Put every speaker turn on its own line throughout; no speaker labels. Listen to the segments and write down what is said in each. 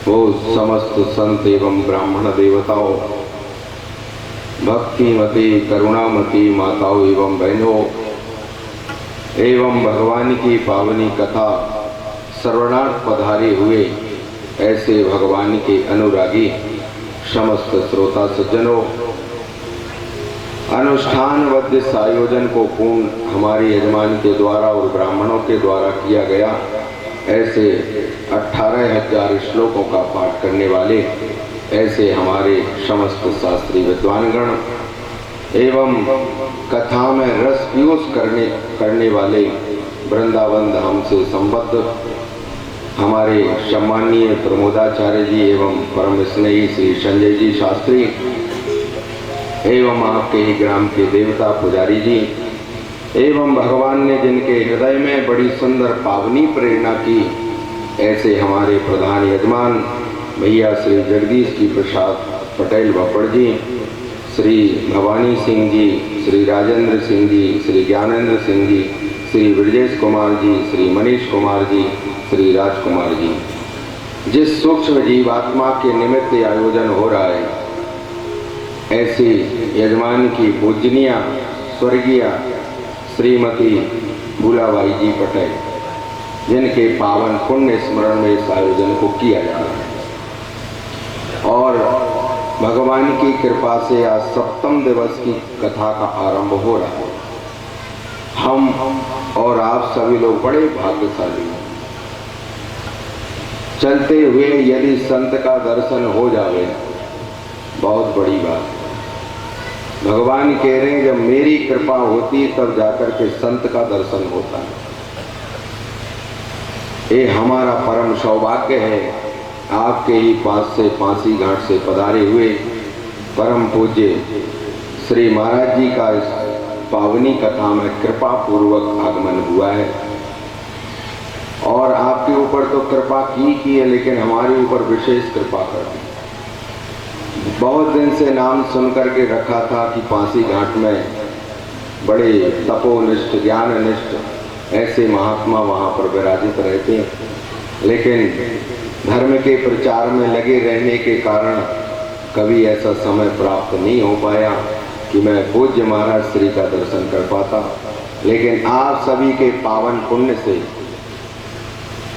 वो समस्त संत एवं ब्राह्मण देवताओं, भक्तिमती करुणामती माताओं एवं बहनों एवं भगवान की पावनी कथा श्रवणार्थ पधारे हुए ऐसे भगवान के अनुरागी समस्त श्रोता सज्जनों, अनुष्ठानबद्ध इस आयोजन को पूर्ण हमारे यजमान के द्वारा और ब्राह्मणों के द्वारा किया गया ऐसे 18,000 श्लोकों का पाठ करने वाले ऐसे हमारे समस्त शास्त्री विद्वानगण एवं कथा में रस पीयूष करने वाले वृंदावन धाम से संबद्ध हमारे सम्माननीय प्रमोदाचार्य जी एवं परम स्नेही श्री संजय जी शास्त्री एवं आपके ही ग्राम के देवता पुजारी जी एवं भगवान ने जिनके हृदय में बड़ी सुंदर पावनी प्रेरणा की ऐसे हमारे प्रधान यजमान भैया श्री जगदीश जी प्रसाद पटेल बपड़ जी, श्री भवानी सिंह जी, श्री राजेंद्र सिंह जी, श्री ज्ञानेंद्र सिंह जी, श्री ब्रजेश कुमार जी, श्री मनीष कुमार जी, श्री राजकुमार जी। जिस सूक्ष्म जीवात्मा के निमित्त आयोजन हो रहा है ऐसी यजमान की पूजनीय स्वर्गीय श्रीमती भूलाबाई जी पटेल, जिनके पावन पुण्य स्मरण में इस आयोजन को किया जा रहा है और भगवान की कृपा से आज सप्तम दिवस की कथा का आरंभ हो रहा है। हम और आप सभी लोग बड़े भाग्यशाली हैं। चलते हुए यदि संत का दर्शन हो जावे बहुत बड़ी बात है। भगवान कह रहे हैं जब मेरी कृपा होती तब जाकर के संत का दर्शन होता है। ये हमारा परम सौभाग्य है। आपके ही पास से पांसी घाट से पधारे हुए परम पूज्य श्री महाराज जी का इस पावनी कथा में कृपा पूर्वक आगमन हुआ है और आपके ऊपर तो कृपा की है, लेकिन हमारे ऊपर विशेष कृपा कर दी। बहुत दिन से नाम सुन करके रखा था कि पांसी घाट में बड़े तपोनिष्ठ ज्ञाननिष्ठ ऐसे महात्मा वहाँ पर विराजित रहते हैं, लेकिन धर्म के प्रचार में लगे रहने के कारण कभी ऐसा समय प्राप्त नहीं हो पाया कि मैं पूज्य महाराज श्री का दर्शन कर पाता। लेकिन आप सभी के पावन पुण्य से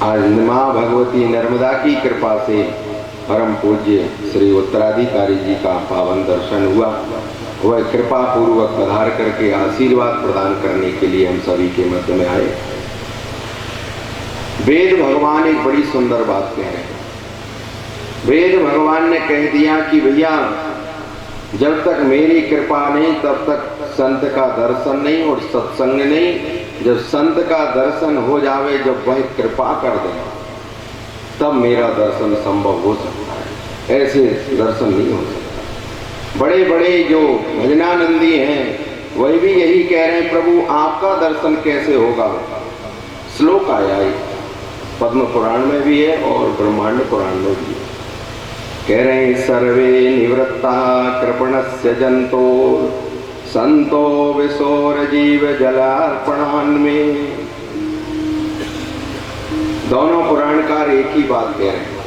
आज माँ भगवती नर्मदा की कृपा से परम पूज्य श्री उत्तराधिकारी जी का पावन दर्शन हुआ। वह कृपा पूर्वक पधार करके आशीर्वाद प्रदान करने के लिए हम सभी के मध्य में आए। वेद भगवान एक बड़ी सुंदर बात कह रहे हैं। वेद भगवान ने कह दिया कि भैया जब तक मेरी कृपा नहीं तब तक संत का दर्शन नहीं और सत्संग नहीं। जब संत का दर्शन हो जावे, जब वह कृपा कर दे तब मेरा दर्शन संभव हो सकता है, ऐसे दर्शन नहीं हो सकता। बड़े बड़े जो भजनानंदी हैं वही भी यही कह रहे हैं, प्रभु आपका दर्शन कैसे होगा। श्लोक आया है, पद्म पुराण में भी है और ब्रह्मांड पुराण में भी है। कह रहे हैं सर्वे निवृत्ता कृपणस्य जंतो संतो विसोर जीव जलार्पणान में। दोनों पुराणकार एक ही बात कह रहे हैं।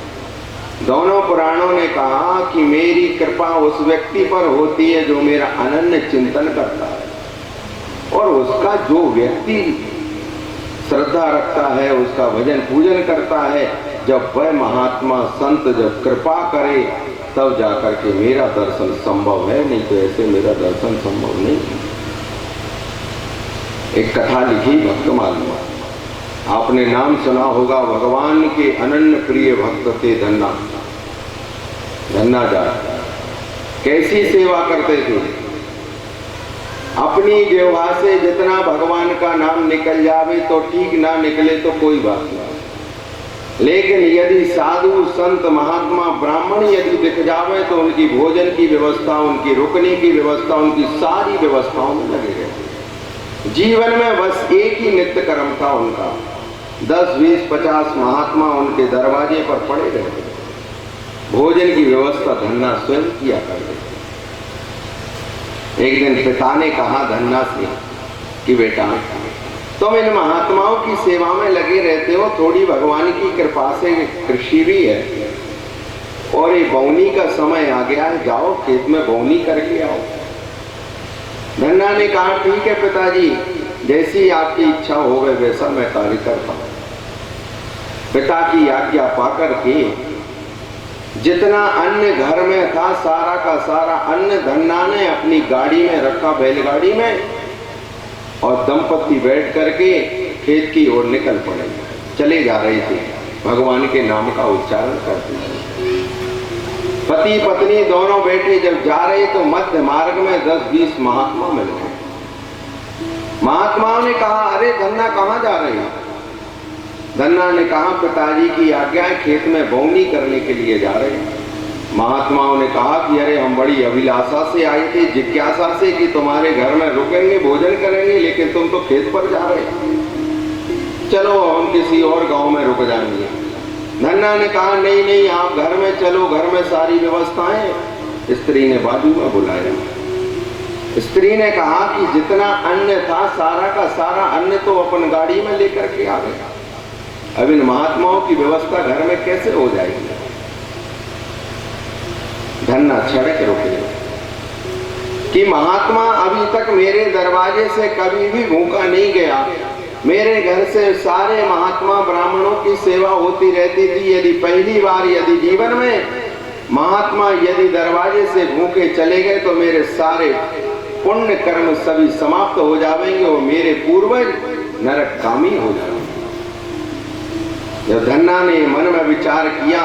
दोनों पुराणों ने कहा कि मेरी कृपा उस व्यक्ति पर होती है जो मेरा अनन्य चिंतन करता है और उसका जो व्यक्ति श्रद्धा रखता है, उसका भजन पूजन करता है। जब वह महात्मा संत जब कृपा करे तब जाकर के मेरा दर्शन संभव है, नहीं तो ऐसे मेरा दर्शन संभव नहीं। एक कथा लिखी भक्त मालूम, आपने नाम सुना होगा, भगवान के अनन्य प्रिय भक्त थे धन्ना जा। कैसी सेवा करते थे, अपनी जिह्वा से जितना भगवान का नाम निकल जावे तो ठीक, ना निकले तो कोई बात नहीं, लेकिन यदि साधु संत महात्मा ब्राह्मण यदि दिख जावे तो उनकी भोजन की व्यवस्था, उनकी रुकने की व्यवस्था, उनकी सारी व्यवस्थाओं में लगे रहते। जीवन में बस एक ही नित्य कर्म था उनका, 10, 20, 50 महात्मा उनके दरवाजे पर पड़े रहते। भोजन की व्यवस्था धन्ना स्वयं किया करते। एक दिन पिता ने कहा धन्ना से कि बेटा तुम इन महात्माओं की सेवा में लगे रहते हो, थोड़ी भगवान की कृपा से कृषि भी है, और ये बौनी का समय आ गया है, जाओ खेत में बौनी करके आओ। धन्ना ने कहा ठीक है पिताजी, जैसी आपकी इच्छा हो गए वैसा मैं कार्य करता हूं। पिता की आज्ञा पाकर के जितना अन्न घर में था सारा का सारा अन्न धन्ना ने अपनी गाड़ी में रखा, बैलगाड़ी में, और दंपति बैठ करके खेत की ओर निकल पड़े। चले जा रहे थे, भगवान के नाम का उच्चारण करते थे। पति पत्नी दोनों बैठे जब जा रहे तो मध्य मार्ग में 10-20 महात्मा मिल गए। महात्माओं ने कहा अरे धन्ना कहाँ जा रहे हैं? धन्ना ने कहा पिताजी की आज्ञा है, खेत में बौनी करने के लिए जा रहे हैं। महात्माओं ने कहा कि अरे हम बड़ी अभिलाषा से आए थे, जिज्ञासा से कि तुम्हारे घर में रुकेंगे, भोजन करेंगे, लेकिन तुम तो खेत पर जा रहे हो, चलो हम किसी और गांव में रुक जाएंगे। धन्ना ने कहा नहीं नहीं, आप घर में चलो, घर में सारी व्यवस्थाएं। स्त्री ने बाजू में बुलाया। स्त्री ने कहा कि जितना अन्न था सारा का सारा अन्न तो अपन गाड़ी में लेकर के आ गया, अब इन महात्माओं की व्यवस्था घर में कैसे हो जाएगी? धन्ना छड़क रुके कि महात्मा अभी तक मेरे दरवाजे से कभी भी भूखा नहीं गया, मेरे घर से सारे महात्मा ब्राह्मणों की सेवा होती रहती थी। यदि पहली बार यदि जीवन में महात्मा यदि दरवाजे से भूखे चले गए तो मेरे सारे पुण्य कर्म सभी समाप्त हो जाएंगे और मेरे पूर्वज नरकगामी हो जाएंगे। जब धन्ना ने मन में विचार किया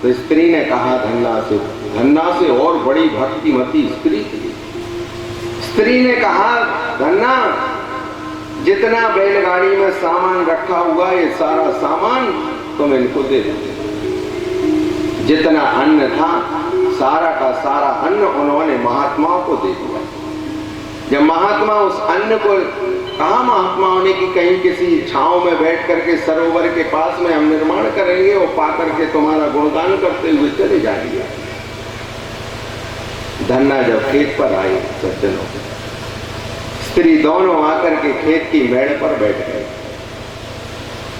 तो स्त्री ने कहा धन्ना से और बड़ी भक्तिमती स्त्री थी। स्त्री ने कहा धन्ना, जितना बैलगाड़ी में सामान रखा हुआ ये सारा सामान तुम इनको दे दो। जितना अन्न था सारा का सारा अन्न उन्होंने महात्माओं को दे दिया। जब महात्मा उस अन्न को कहा महात्माओं ने कि कहीं किसी छांव में बैठ करके सरोवर के पास में हम निर्माण करेंगे और पा करके तुम्हारा गुणगान करते हुए चले जाएंगे। धन्ना जब खेत पर आए सज्जनों, स्त्री दोनों आकर के खेत की मेड़ पर बैठ गए।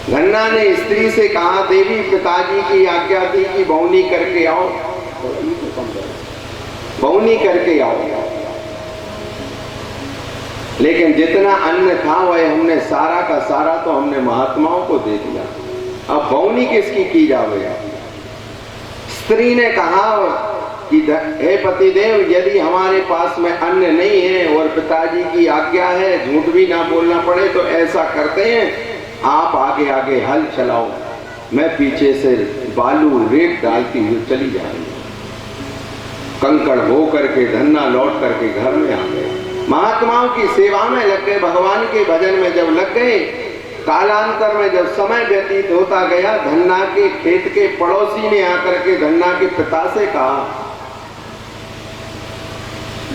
धन्ना ने स्त्री से कहा देवी पिताजी की आज्ञा थी कि बौनी करके आओ, बौनी करके आओ, लेकिन जितना अन्न था वह हमने सारा का सारा तो हमने महात्माओं को दे दिया, अब बौनी किसकी की जावे? स्त्री ने कहा कि हे पतिदेव, यदि हमारे पास में अन्न नहीं है और पिताजी की आज्ञा है, झूठ भी ना बोलना पड़े, तो ऐसा करते हैं आप आगे आगे हल चलाओ, मैं पीछे से बालू रेत डालती हुई चली जाऊंगी। कंकड़ हो करके धन्ना लौट करके घर में आ गए, महात्माओं की सेवा में लग गए, भगवान के भजन में जब लग गए। कालांतर में जब समय व्यतीत होता गया, धन्ना के खेत के पड़ोसी ने आकर के धन्ना के पिता से कहा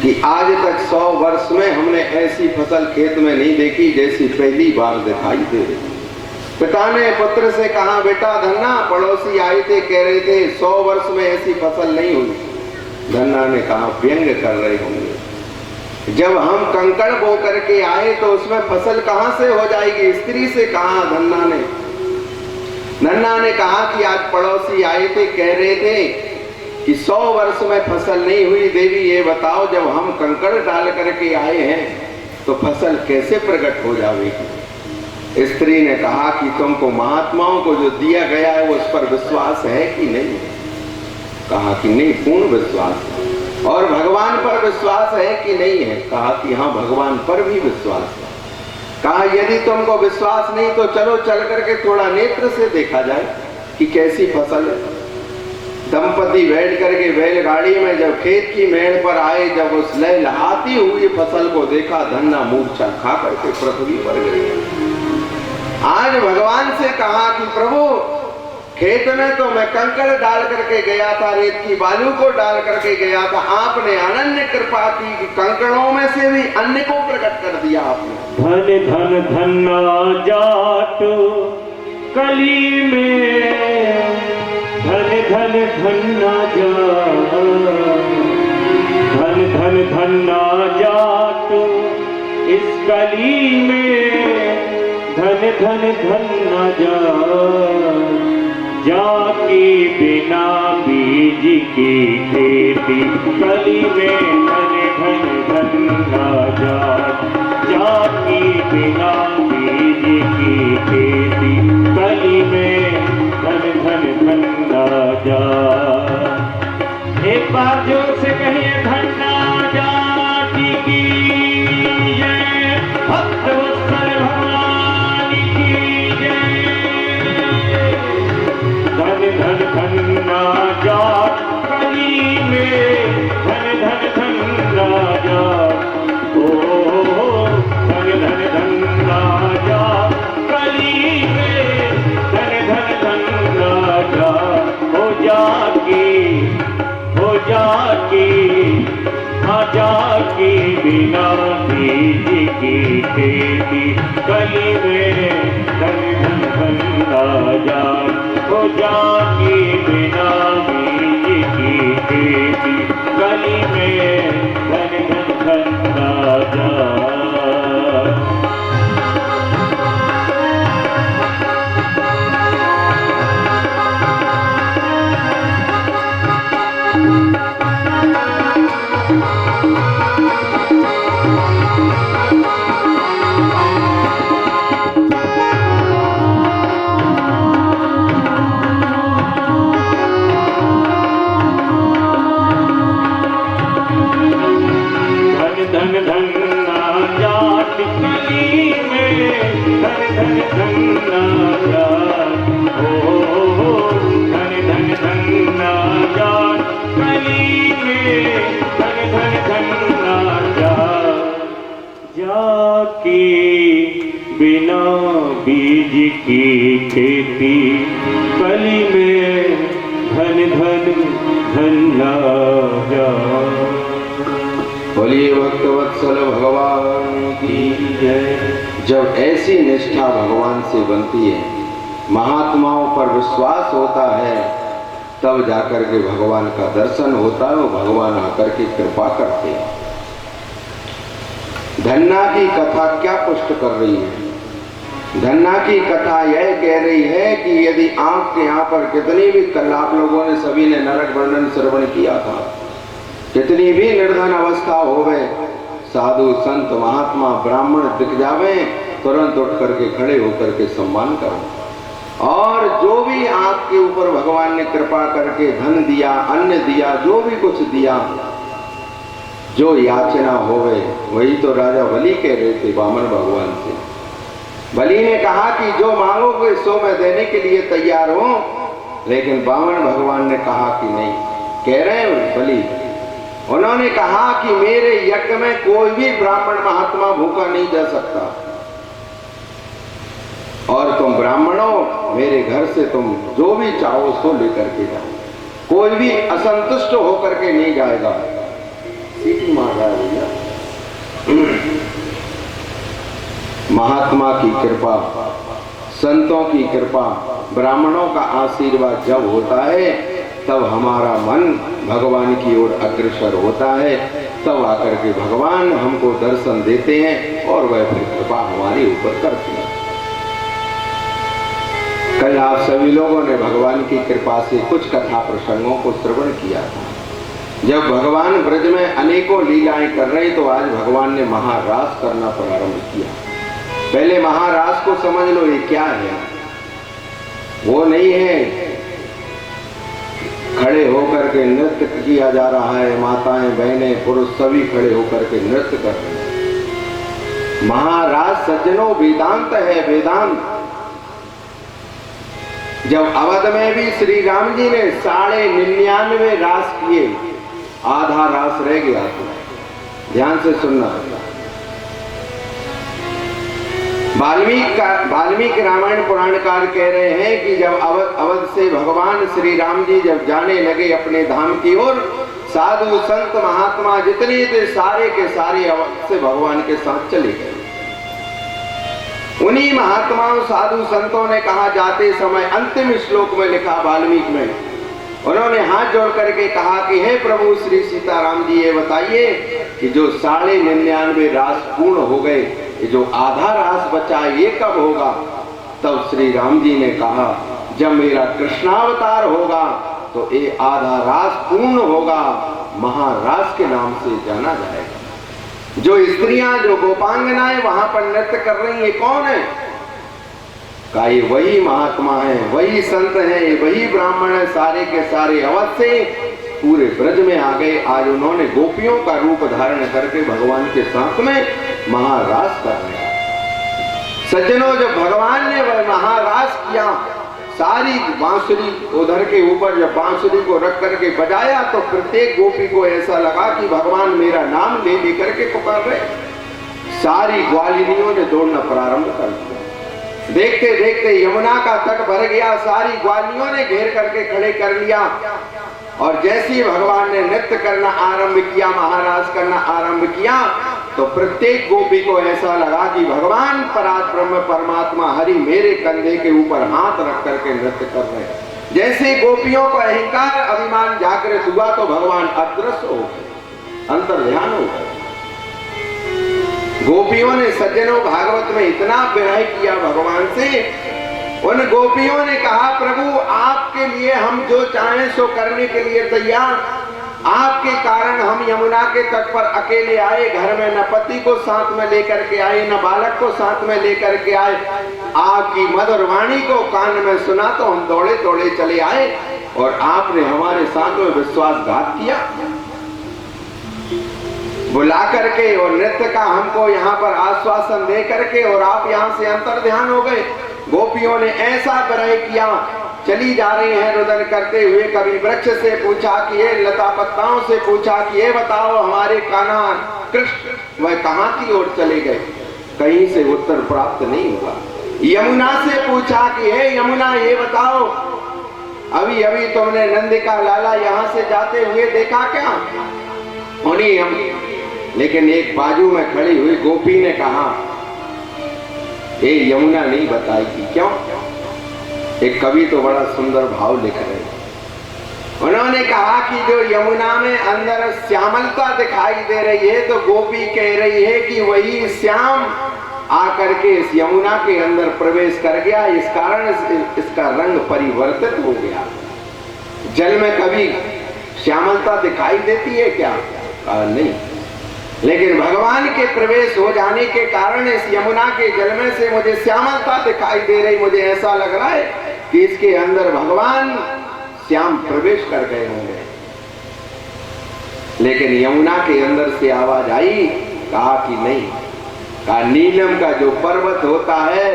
कि आज तक 100 वर्ष में हमने ऐसी फसल खेत में नहीं देखी जैसी पहली बार दिखाई दे रही। पिता ने पुत्र से कहा बेटा धन्ना, पड़ोसी आए थे कह रहे थे 100 वर्ष में ऐसी फसल नहीं हुई। धन्ना ने कहा व्यंग कर रहे होंगे, जब हम कंकड़ बो करके आए तो उसमें फसल कहां से हो जाएगी? स्त्री से कहा धन्ना ने। धन्ना ने कहा कि आज पड़ोसी आए थे कह रहे थे कि 100 वर्ष में फसल नहीं हुई। देवी ये बताओ, जब हम कंकड़ डाल करके आए हैं तो फसल कैसे प्रकट हो जाएगी? स्त्री ने कहा कि तुमको महात्माओं को जो दिया गया है वो उस पर विश्वास है कि नहीं? कहा कि नहीं, पूर्ण विश्वास है। और भगवान पर विश्वास है कि नहीं है? कहा कि हाँ, भगवान पर भी विश्वास है। कहा यदि तुमको विश्वास नहीं तो चलो चल करके थोड़ा नेत्र से देखा जाए कि कैसी फसल है। दंपति बैठ करके बैलगाड़ी में जब खेत की मेड़ पर आए, जब उस लहलहाती हुई फसल को देखा, धन्ना मूर्छा खा करके पृथ्वी पर गिर। आज भगवान से कहा कि प्रभु, खेत में तो मैं कंकड़ डाल करके गया था, रेत की बालू को डाल करके गया था, आपने अनन्य कृपा की कि कंकड़ों में से भी अन्न को प्रकट कर दिया आपने।
धन धन धन्ना जाट कली में, धन धन धन्ना जाट, धन धन धन्ना जाट इस कली में, धन धन धन्ना जाट जाके बिना भी बीज की खेती, कली में धन धन धन ना जात, जात की बिना बीज की खेती, कली में धन धन धन ना जात। एक बार जोर से कहिए धन ना जात की जय, भक्त वत्सल भगवान की जय। धन धन धन ना जात, कली में धन धन धन ना जात, ओ धन धन धन ना जात, कली में धन धन धन ना जात। हो जाके जाके बिना बीज की खेती, कली में धन धन धन ना जात। हो जाके बिना बीज की खेती, कली में धन धन धन ना जात। धन धन ना जात, कली में धन धन धन ना जात, ओ धन धन धन ना जात, कली में धन धन धन ना जात। जाके बिना बीज की खेती, कली में धन धन धन ना जात।
बोलिए भक्त वत्सल भगवान की जय। जब ऐसी निष्ठा भगवान से बनती है, महात्माओं पर विश्वास होता है, तब जाकर के भगवान का दर्शन होता है, वो भगवान आकर के कृपा करते हैं। धन्ना की कथा क्या पुष्ट कर रही है? धन्ना की कथा यह कह रही है कि यदि आंख के यहाँ पर कितनी भी, कल आप लोगों ने सभी ने नरक वर्णन श्रवण किया था, कितनी भी निर्धन अवस्था होवे, साधु संत महात्मा ब्राह्मण दिख जावे, तुरंत उठ करके खड़े होकर के सम्मान करो। और जो भी आपके ऊपर भगवान ने कृपा करके धन दिया, अन्न दिया, जो भी कुछ दिया, जो याचना होवे, वही तो राजा बलि कह रहे थे वामन भगवान से। बलि ने कहा कि जो मांगोगे सो मैं देने के लिए तैयार हूं, लेकिन वामन भगवान ने कहा कि नहीं। कह रहे हैं बलि, उन्होंने कहा कि मेरे यज्ञ में कोई भी ब्राह्मण महात्मा भूखा नहीं जा सकता, और तुम ब्राह्मणों मेरे घर से तुम जो भी चाहो सो लेकर के जाओ, कोई भी असंतुष्ट होकर के नहीं जाएगा। सीटी मार रहा है भैया। महात्मा की कृपा, संतों की कृपा, ब्राह्मणों का आशीर्वाद जब होता है, तब हमारा मन भगवान की ओर अग्रसर होता है, तब आकर के भगवान हमको दर्शन देते हैं और वह फिर कृपा हमारे ऊपर करते हैं। कल आप सभी लोगों ने भगवान की कृपा से कुछ कथा प्रसंगों को श्रवण किया था। जब भगवान ब्रज में अनेकों लीलाएं कर रहे, तो आज भगवान ने महारास करना प्रारंभ किया। पहले महारास को समझ लो, ये क्या है? वो नहीं है खड़े होकर के नृत्य किया जा रहा है, माताएं बहनें पुरुष सभी खड़े होकर के नृत्य कर रहे हैं। महाराज सज्जनों वेदांत है, वेदांत। जब अवध में भी श्री राम जी ने 99.5 रास किए, आधा रास रह गया, तो ध्यान से सुनना। वाल्मीकि रामायण पुराणकार कह रहे हैं कि जब अवध से भगवान श्री राम जी जब जाने लगे अपने धाम की ओर, साधु संत महात्मा जितने थे सारे के सारे अवध से भगवान के साथ चले गए। उन्हीं महात्माओं साधु संतों ने कहा, जाते समय अंतिम श्लोक में लिखा वाल्मीकि में, उन्होंने हाथ जोड़ करके कहा कि हे प्रभु श्री सीताराम जी, ये बताइए कि जो 99.5 रास पूर्ण हो गए, ये जो आधा रास बचा ये कब होगा? तब श्री राम जी ने कहा, जब मेरा कृष्णावतार होगा तो ये आधा रास पूर्ण होगा, महारास के नाम से जाना जाएगा। जो स्त्रियां, जो गोपांगनाएं वहां पर नृत्य कर रही है, कौन है? का ये वही महात्मा है, वही संत है, वही ब्राह्मण है, सारे के सारे अवध से पूरे ब्रज में आ गए। आज उन्होंने गोपियों का रूप धारण करके भगवान के साथ में महारास कर रहे हैं। सज्जनों, जब भगवान ने वह महारास किया, सारी बांसुरी उधर के ऊपर जब बांसुरी को रख करके बजाया, तो प्रत्येक गोपी को ऐसा लगा कि भगवान मेरा नाम ले लेकर के पुकार रहे। सारी ग्वालिनियों ने दौड़ना प्रारंभ कर दिया। देखते देखते यमुना का तट भर गया, सारी ग्वालिनियों ने घेर करके खड़े कर लिया। और जैसे ही भगवान ने नृत्य करना आरंभ किया, महारास करना आरंभ किया, तो प्रत्येक गोपी को ऐसा लगा कि भगवान पराब्रह्म परमात्मा हरि मेरे कंधे के ऊपर हाथ रख करके नृत्य कर रहे हैं। जैसे गोपियों को अहंकार अभिमान जागृत हुआ, तो भगवान अदृश्य हो गए, अंतर्ध्यान हो गए। गोपियों ने, सज्जनों, भागवत में इतना विरह किया भगवान से। उन गोपियों ने कहा, प्रभु आपके लिए हम जो चाहें सो करने के लिए तैयार। आपके कारण हम यमुना के तट पर अकेले आए, घर में न पति को साथ में लेकर के आए, न बालक को साथ में लेकर के आए। आपकी मधुर वाणी को कान में सुना तो हम दौड़े दौड़े चले आए, और आपने हमारे साथ में विश्वासघात किया, बुला करके और नृत्य का हमको यहाँ पर आश्वासन दे करके, और आप यहाँ से अंतर्ध्यान हो गए। गोपियों ने ऐसा विरह किया, चली जा रही हैं रुदन करते हुए। कभी वृक्ष से पूछा कि ये, लता पत्ताओं से पूछा कि ये बताओ हमारे कान्हा कृष्ण वह कहाँ की ओर चले गए। कहीं से उत्तर प्राप्त नहीं हुआ। यमुना से पूछा कि हे यमुना ये बताओ, अभी अभी तुमने नंद का लाला यहाँ से जाते हुए देखा क्या? उन्हीं हम, लेकिन एक बाजू में खड़ी हुई गोपी ने कहा, ये यमुना नहीं बताएगी। क्यों? एक कवि तो बड़ा सुंदर भाव लिख रहे हैं। उन्होंने कहा कि जो यमुना में अंदर श्यामलता दिखाई दे रही है, तो गोपी कह रही है कि वही श्याम आकर के इस यमुना के अंदर प्रवेश कर गया, इस कारण इसका रंग परिवर्तित हो गया। जल में कभी श्यामलता दिखाई देती है क्या? नहीं। लेकिन भगवान के प्रवेश हो जाने के कारण इस यमुना के जल में से मुझे श्यामलता दिखाई दे रही। मुझे ऐसा लग रहा है कि इसके अंदर भगवान श्याम प्रवेश कर गए होंगे। लेकिन यमुना के अंदर से आवाज आई, कहा कि नहीं, कहा नीलम का जो पर्वत होता है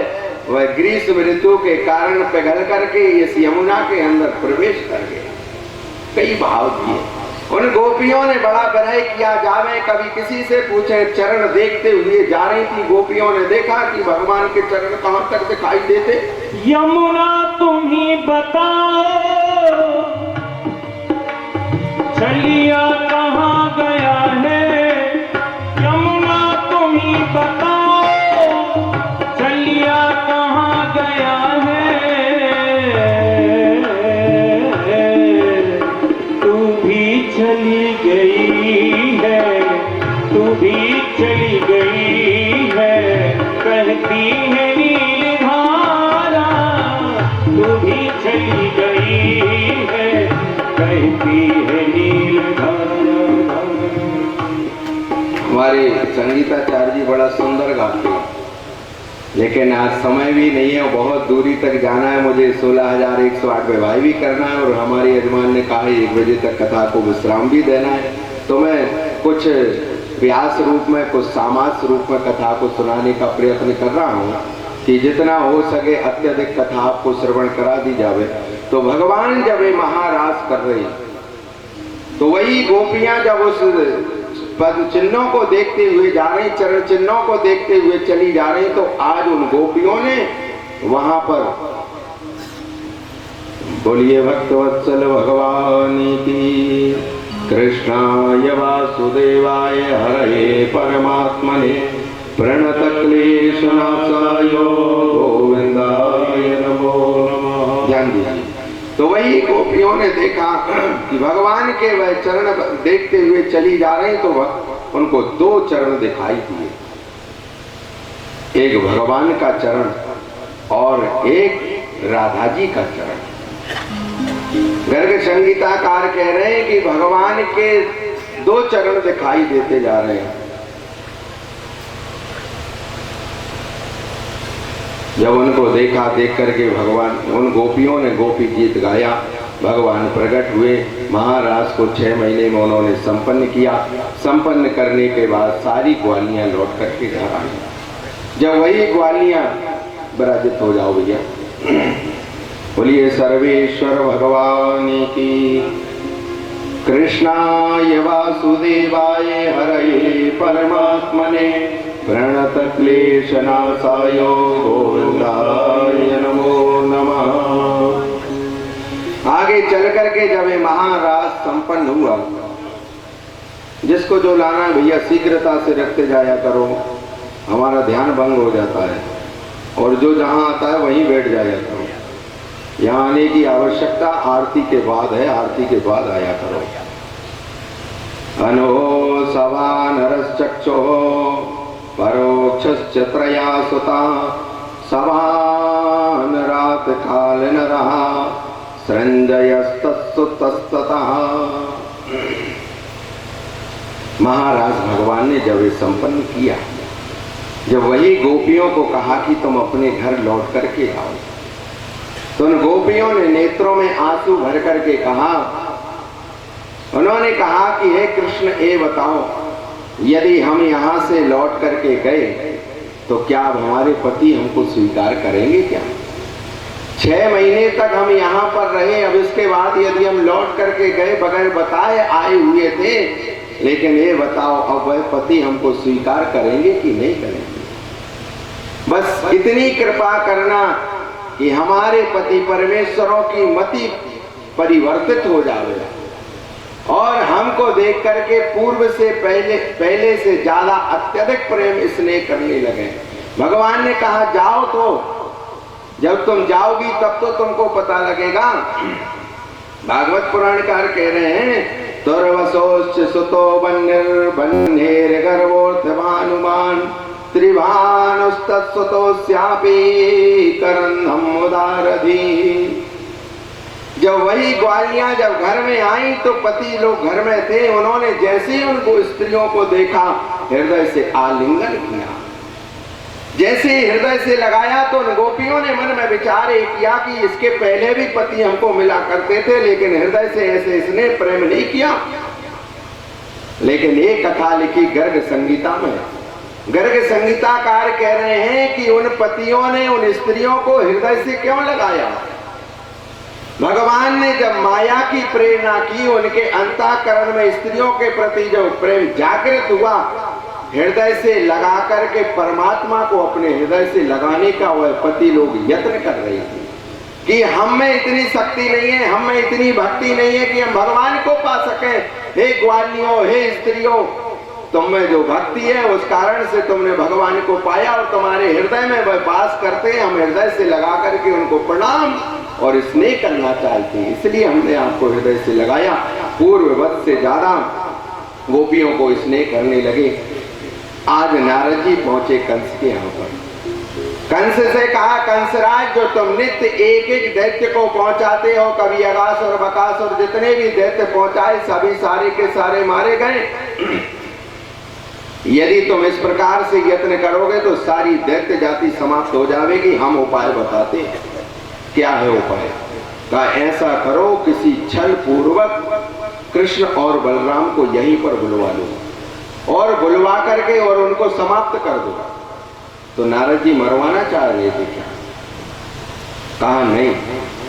वह ग्रीष्म ऋतु के कारण पिघल करके इस यमुना के अंदर प्रवेश कर गया। कई भाव किए। उन गोपियों ने बड़ा विरह किया, जावे कभी किसी से पूछे। चरण देखते हुए जा रही थी गोपियों ने देखा कि भगवान के चरण कहाँ तक दिखाई देते।
यमुना तुम ही बताओ, चलिया कहाँ गया है? यमुना तुम ही बताओ, चलिया कहाँ गया है? चली गई है, तू भी चली गई है, कहती है नील धारा, तू भी चली गई है, कहती है नील धारा।
हमारे संगीताचार्य जी बड़ा सुंदर गाते हैं, लेकिन आज समय भी नहीं है, बहुत दूरी तक जाना है। मुझे 16,108 में भाई भी करना है, और हमारे यजमान ने कहा 1 बजे तक कथा को विश्राम भी देना है। तो मैं कुछ व्यास रूप में, कुछ सामास रूप में कथा को सुनाने का प्रयत्न कर रहा हूँ कि जितना हो सके अत्यधिक कथा आपको श्रवण करा दी जावे। तो भगवान जब ये महारास कर रही, तो वही गोपियां जब उस पद चिन्हों को देखते हुए जा रही, चरण चिन्हों को देखते हुए चली जा रही, तो आज उन गोपियों ने वहां पर बोलिए भक्तवत्सल भगवान की, कृष्णाय वासुदेवाय हरये परमात्मने, प्रणत क्लेशनाशाय गोविंदाय नमो नमः। ध्यान दीजिए। तो वही गोपियों ने देखा कि भगवान के वह चरण देखते हुए चली जा रही, तो उनको 2 चरण दिखाई दिए, एक भगवान का चरण और एक राधा जी का चरण। गर्ग संगीताकार कह रहे हैं कि भगवान के दो चरण दिखाई देते जा रहे हैं। जब उनको देखा, देख करके भगवान, उन गोपियों ने गोपी गीत गाया, भगवान प्रकट हुए। महाराज को 6 महीने में उन्होंने संपन्न किया। संपन्न करने के बाद सारी ग्वालियां लौट करके घर आई। जब वही ग्वालियां, विराजित हो जाओ भैया, बोलिए सर्वेश्वर भगवान की। कृष्णाय वासुदेवाय हरये परमात्मने प्रणत क्लेशनाशाय गोविंदाय नमो नमः। आगे चल करके जब ये महाराज संपन्न हुआ, जिसको जो लाना भैया शीघ्रता से रखते जाया करो, हमारा ध्यान भंग हो जाता है, और जो जहां आता है वहीं बैठ जाया करो। यहाँ आने की आवश्यकता आरती के बाद है, आरती के बाद आया करो। अनो सवान रश्चक्षो परोक्षश्च त्रया सुता सवान रात काल न रहा संजयस्तस्ततः। महाराज भगवान ने जब ये संपन्न किया, जब वही गोपियों को कहा कि तुम अपने घर लौट करके आओ, तो उन गोपियों ने नेत्रों में आंसू भर करके कहा, उन्होंने कहा कि हे कृष्ण, ये बताओ, यदि हम यहाँ से लौट करके गए तो क्या अब हमारे पति हमको स्वीकार करेंगे क्या? 6 महीने तक हम यहाँ पर रहे, अब इसके बाद यदि हम लौट करके गए, बगैर बताए आए हुए थे, लेकिन ये बताओ अब वह पति हमको स्वीकार करेंगे कि नहीं करेंगे? बस इतनी कृपा करना कि हमारे पति परमेश्वरों की मति परिवर्तित हो जावे और हमको देख करके पूर्व से पहले से ज्यादा अत्यधिक प्रेम स्नेह करने लगे। भगवान ने कहा जाओ, तो जब तुम जाओगी तब तो तुमको पता लगेगा। भागवत पुराणकार कह रहे हैं, दुर्वसोश्च सुतो बन्नेर गर्भोर्थभानुमान त्रिभानुस्तत्सुतोस्यापि करन्धम उदारधी। जब वही ग्वालियां जब घर में आई तो पति लोग घर में थे, उन्होंने जैसे ही उनको स्त्रियों को देखा हृदय से आलिंगन किया। जैसे हृदय से लगाया तो उन गोपियों ने मन में विचार किया कि इसके पहले भी पति हमको मिला करते थे, लेकिन हृदय से ऐसे इसने प्रेम नहीं किया। लेकिन एक कथा लिखी गर्ग संगीता में। गर्ग संगीताकार कह रहे हैं कि उन पतियों ने उन स्त्रियों को हृदय से क्यों लगाया? भगवान ने जब माया की प्रेरणा की, उनके अंतःकरण में स्त्रियों के प्रति जो प्रेम जागृत हुआ, हृदय से लगा करके परमात्मा को अपने हृदय से लगाने का वह पति लोग यत्न कर रहे थे कि हम में इतनी शक्ति नहीं है, हम में इतनी भक्ति नहीं है कि हम भगवान को पा सकें। हे ग्वालियों, हे स्त्रियों, तुम में जो भक्ति है उस कारण से तुमने भगवान को पाया और तुम्हारे हृदय में वह वास करते हैं। हम हृदय से लगा करके उनको प्रणाम और स्नेह करना चाहते हैं, इसलिए हमने आपको हृदय से लगाया। पूर्ववत से ज्यादा गोपियों को स्नेह करने लगे। आज नारद जी पहुंचे कंस के यहाँ पर। कंस से कहा, कंसराज, जो तुम नित्य एक एक दैत्य को पहुंचाते हो, कभी अगासुर बकासुर जितने भी दैत्य पहुंचाए सभी सारे के सारे मारे गए। यदि तुम इस प्रकार से यत्न करोगे तो सारी दैत्य जाति समाप्त हो जाएगी। हम उपाय बताते हैं। क्या है उपाय? कहा ऐसा करो, किसी छल पूर्वक कृष्ण और बलराम को यहीं पर बुलवा लो और बुलवा करके और उनको समाप्त कर दो। तो नारद जी मरवाना चाह रहे थे क्या? कहा नहीं,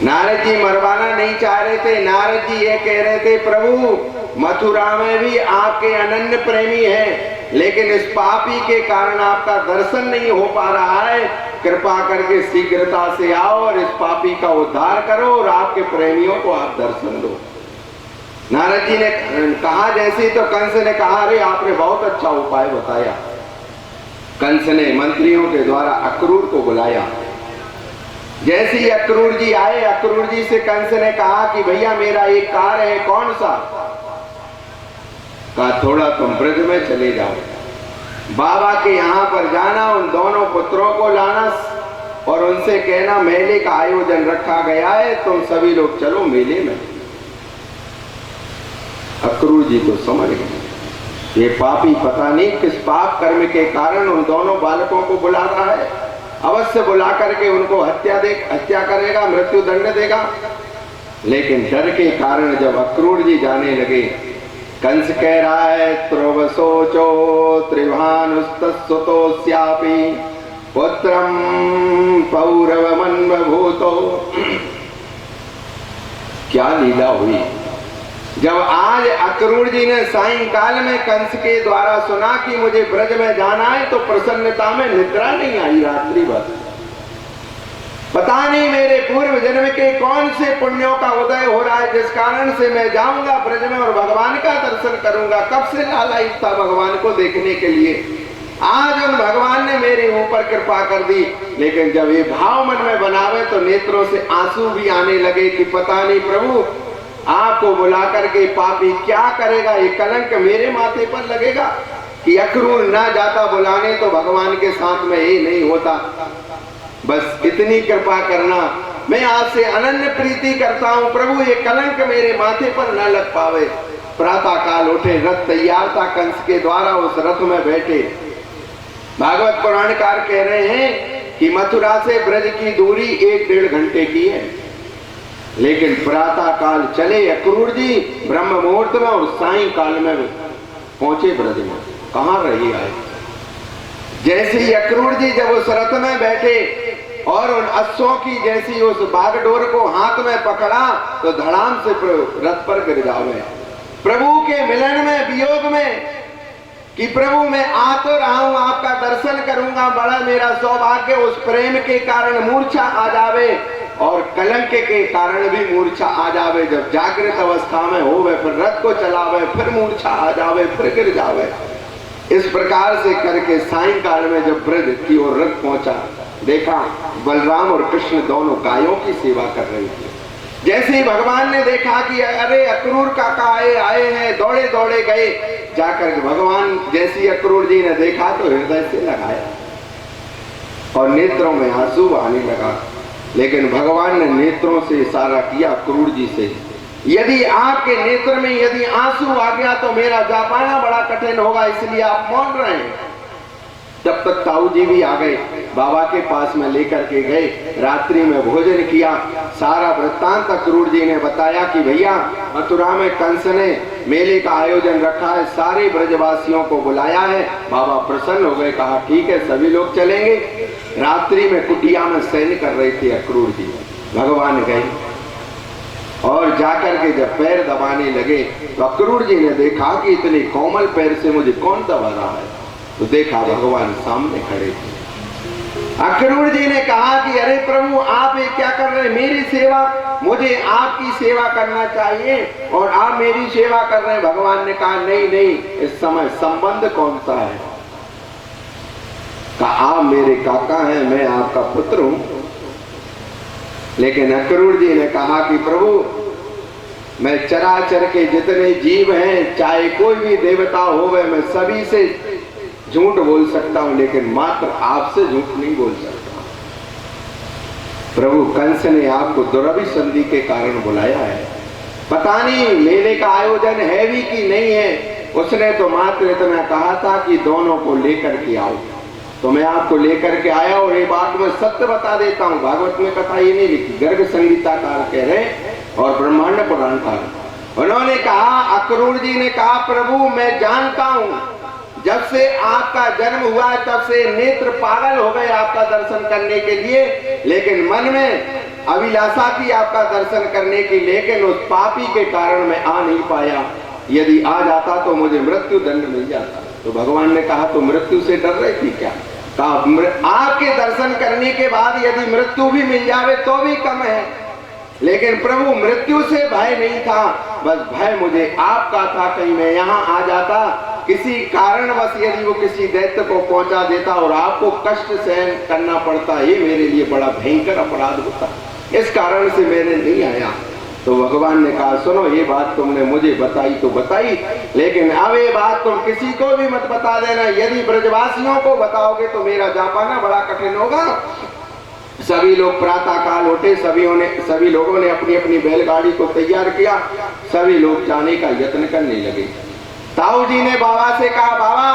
नारद जी मरवाना नहीं चाह रहे थे। नारद जी ये कह रहे थे, प्रभु मथुरा में भी आपके अनन्य प्रेमी हैं, लेकिन इस पापी के कारण आपका दर्शन नहीं हो पा रहा है। कृपा करके शीघ्रता से आओ और इस पापी का उद्धार करो और आपके प्रेमियों को आप दर्शन दो। नारद जी ने कहा जैसे, तो कंस ने कहा, अरे आपने बहुत अच्छा उपाय बताया। कंस ने मंत्रियों के द्वारा अक्रूर को बुलाया। जैसे ही अक्रूर जी आए, अक्रूर जी से कंस ने कहा कि भैया मेरा एक कार्य है। कौन सा? कहा थोड़ा तुम ब्रज में चले जाओ, बाबा के यहाँ पर जाना, उन दोनों पुत्रों को लाना और उनसे कहना मेले का आयोजन रखा गया है, तुम सभी लोग चलो मेले में। अक्रूर जी तो समझ गए ये पापी पता नहीं किस पाप कर्म के कारण उन दोनों बालकों को बुला रहा है, अवश्य बुला करके उनको हत्या करेगा, मृत्यु दंड देगा। लेकिन डर के कारण जब अक्रूर जी जाने लगे, कंस कह रहा है ध्रुव सोचो त्रिभानुस्तुतोस्यापि पुत्रम पौरवमन्वभूतो। क्या लीला हुई जब आज अक्रूर जी ने सायंकाल में कंस के द्वारा सुना कि मुझे ब्रज में जाना है, तो प्रसन्नता में निद्रा नहीं आई रात्रि भर। पता नहीं मेरे पूर्व जन्म के कौन से पुण्यों का उदय हो रहा है जिस कारण से मैं जाऊंगा ब्रज में और भगवान का दर्शन करूंगा। कब से लालायित था भगवान को देखने के लिए, आज उन भगवान ने मेरे ऊपर कृपा कर दी। लेकिन जब ये भाव मन में बनावे तो नेत्रों से आंसू भी आने लगे कि पता नहीं प्रभु आपको बुला करके पापी क्या करेगा, ये कलंक मेरे माथे पर लगेगा कि अक्रूर ना जाता बुलाने तो भगवान के साथ में ये नहीं होता। बस इतनी कृपा करना, मैं आपसे अनन्य प्रीति करता हूं प्रभु, ये कलंक मेरे माथे पर न लग पावे। प्रातः काल उठे, रथ तैयार था कंस के द्वारा, उस रथ में बैठे। भागवत पुराणकार कह रहे हैं कि मथुरा से ब्रज की दूरी 1-1.5 घंटे की है, लेकिन प्रातः काल चले अक्रूर जी ब्रह्म मुहूर्त में और सायंकाल में पहुंचे ब्रज में। कहां रही आए। जैसे ही अक्रूर जी जब उस रथ में बैठे और उन अश्वों की जैसी उस बागडोर को हाथ में पकड़ा तो धड़ाम से रथ पर गिर जावे। प्रभु के मिलन में, वियोग में कि प्रभु मैं आ तो रहा हूं, आपका दर्शन करूंगा, बड़ा मेरा सौभाग्य, उस प्रेम के कारण मूर्छा आ जावे और कलंक के कारण भी मूर्छा आ जावे। जब जागृत अवस्था में होवे फिर रथ को चलावे, फिर मूर्छा आ जावे, फिर गिर जावे। इस प्रकार से करके सायंकाल में जब ब्रज की ओर रथ पहुंचा, देखा बलराम और कृष्ण दोनों गायों की सेवा कर रहे थे। जैसे ही भगवान ने देखा कि अरे अक्रूर काका आए हैं, दौड़े दौड़े गए। जाकर भगवान जैसी अक्रूर जी ने देखा तो हृदय से लगाया और नेत्रों में आंसू आने लगा। लेकिन भगवान ने नेत्रों से इशारा किया अक्रूर जी से, यदि आपके नेत्र में यदि आंसू आ गया तो मेरा जा पाना बड़ा कठिन होगा, इसलिए आप मौन रहे हैं। तब तक ताऊ जी भी आ गए, बाबा के पास में लेकर के गए, रात्रि में भोजन किया। सारा वृत्तांत अक्रूर जी ने बताया कि भैया मथुरा में कंस ने मेले का आयोजन रखा है, सारे ब्रजवासियों को बुलाया है। बाबा प्रसन्न हो गए, कहा ठीक है सभी लोग चलेंगे। रात्रि में कुटिया में शयन कर रहे थे अक्रूर जी। भगवान गए और जाकर के जब पैर दबाने लगे तो अक्रूर जी ने देखा कि इतने कोमल पैर से मुझे कौन दबा रहा है, तो देखा भगवान सामने खड़े थे। अक्रूर जी ने कहा कि अरे प्रभु आप ये क्या कर रहे हैं, मेरी सेवा, मुझे आपकी सेवा करना चाहिए और आप मेरी सेवा कर रहे हैं। भगवान ने कहा नहीं नहीं, इस समय संबंध कौन सा है। कहा आप मेरे काका हैं, मैं आपका पुत्र हूं। लेकिन अक्रूर जी ने कहा कि प्रभु मैं चराचर के जितने जीव हैं, चाहे कोई भी देवता हो, मैं सभी से झूठ बोल सकता हूं, लेकिन मात्र आपसे झूठ नहीं बोल सकता। प्रभु कंस ने आपको दुरभिसंधि के कारण बुलाया है, पता नहीं मेले का आयोजन है भी कि नहीं है। उसने तो मात्र इतना कहा था कि दोनों को लेकर के आओ, तो मैं आपको लेकर के आया। और ये बात मैं सत्य बता देता हूँ, भागवत में कथा ये नहीं लिखी, गर्ग संगीताकार कह रहे और ब्रह्मांड पुराणकार। उन्होंने कहा, अक्रूर जी ने कहा प्रभु मैं जानता हूँ जब से आपका जन्म हुआ है तब से नेत्र पागल हो गए आपका दर्शन करने के लिए, लेकिन मन में अभिलाषा थी आपका दर्शन करने की, लेकिन उस पापी के कारण मैं आ नहीं पाया। यदि आ जाता तो मुझे मृत्यु दंड मिल जाता। तो भगवान ने कहा तो मृत्यु से डर रही थी क्या। कहा आपके दर्शन करने के बाद यदि मृत्यु भी मिल जावे तो भी कम है, लेकिन प्रभु मृत्यु से भय नहीं था, बस भय मुझे आपका था। कहीं मैं यहाँ आ जाता, किसी कारणवश यदि वो किसी दैत्य को पहुंचा देता और आपको कष्ट सहन करना पड़ता, ये मेरे लिए बड़ा भयंकर अपराध होता। इस कारण से मैंने नहीं आया। तो भगवान ने कहा सुनो, ये बात तुमने मुझे बताई तो बताई, लेकिन अब ये बात तुम किसी को भी मत बता देना। यदि ब्रजवासियों को बताओगे तो मेरा जा पाना बड़ा कठिन होगा। सभी लोग प्रातः काल उठे, सभी लोगों ने अपनी अपनी बैलगाड़ी को तैयार किया, सभी लोग जाने का यत्न करने लगे। ताऊ जी ने बाबा से कहा, बाबा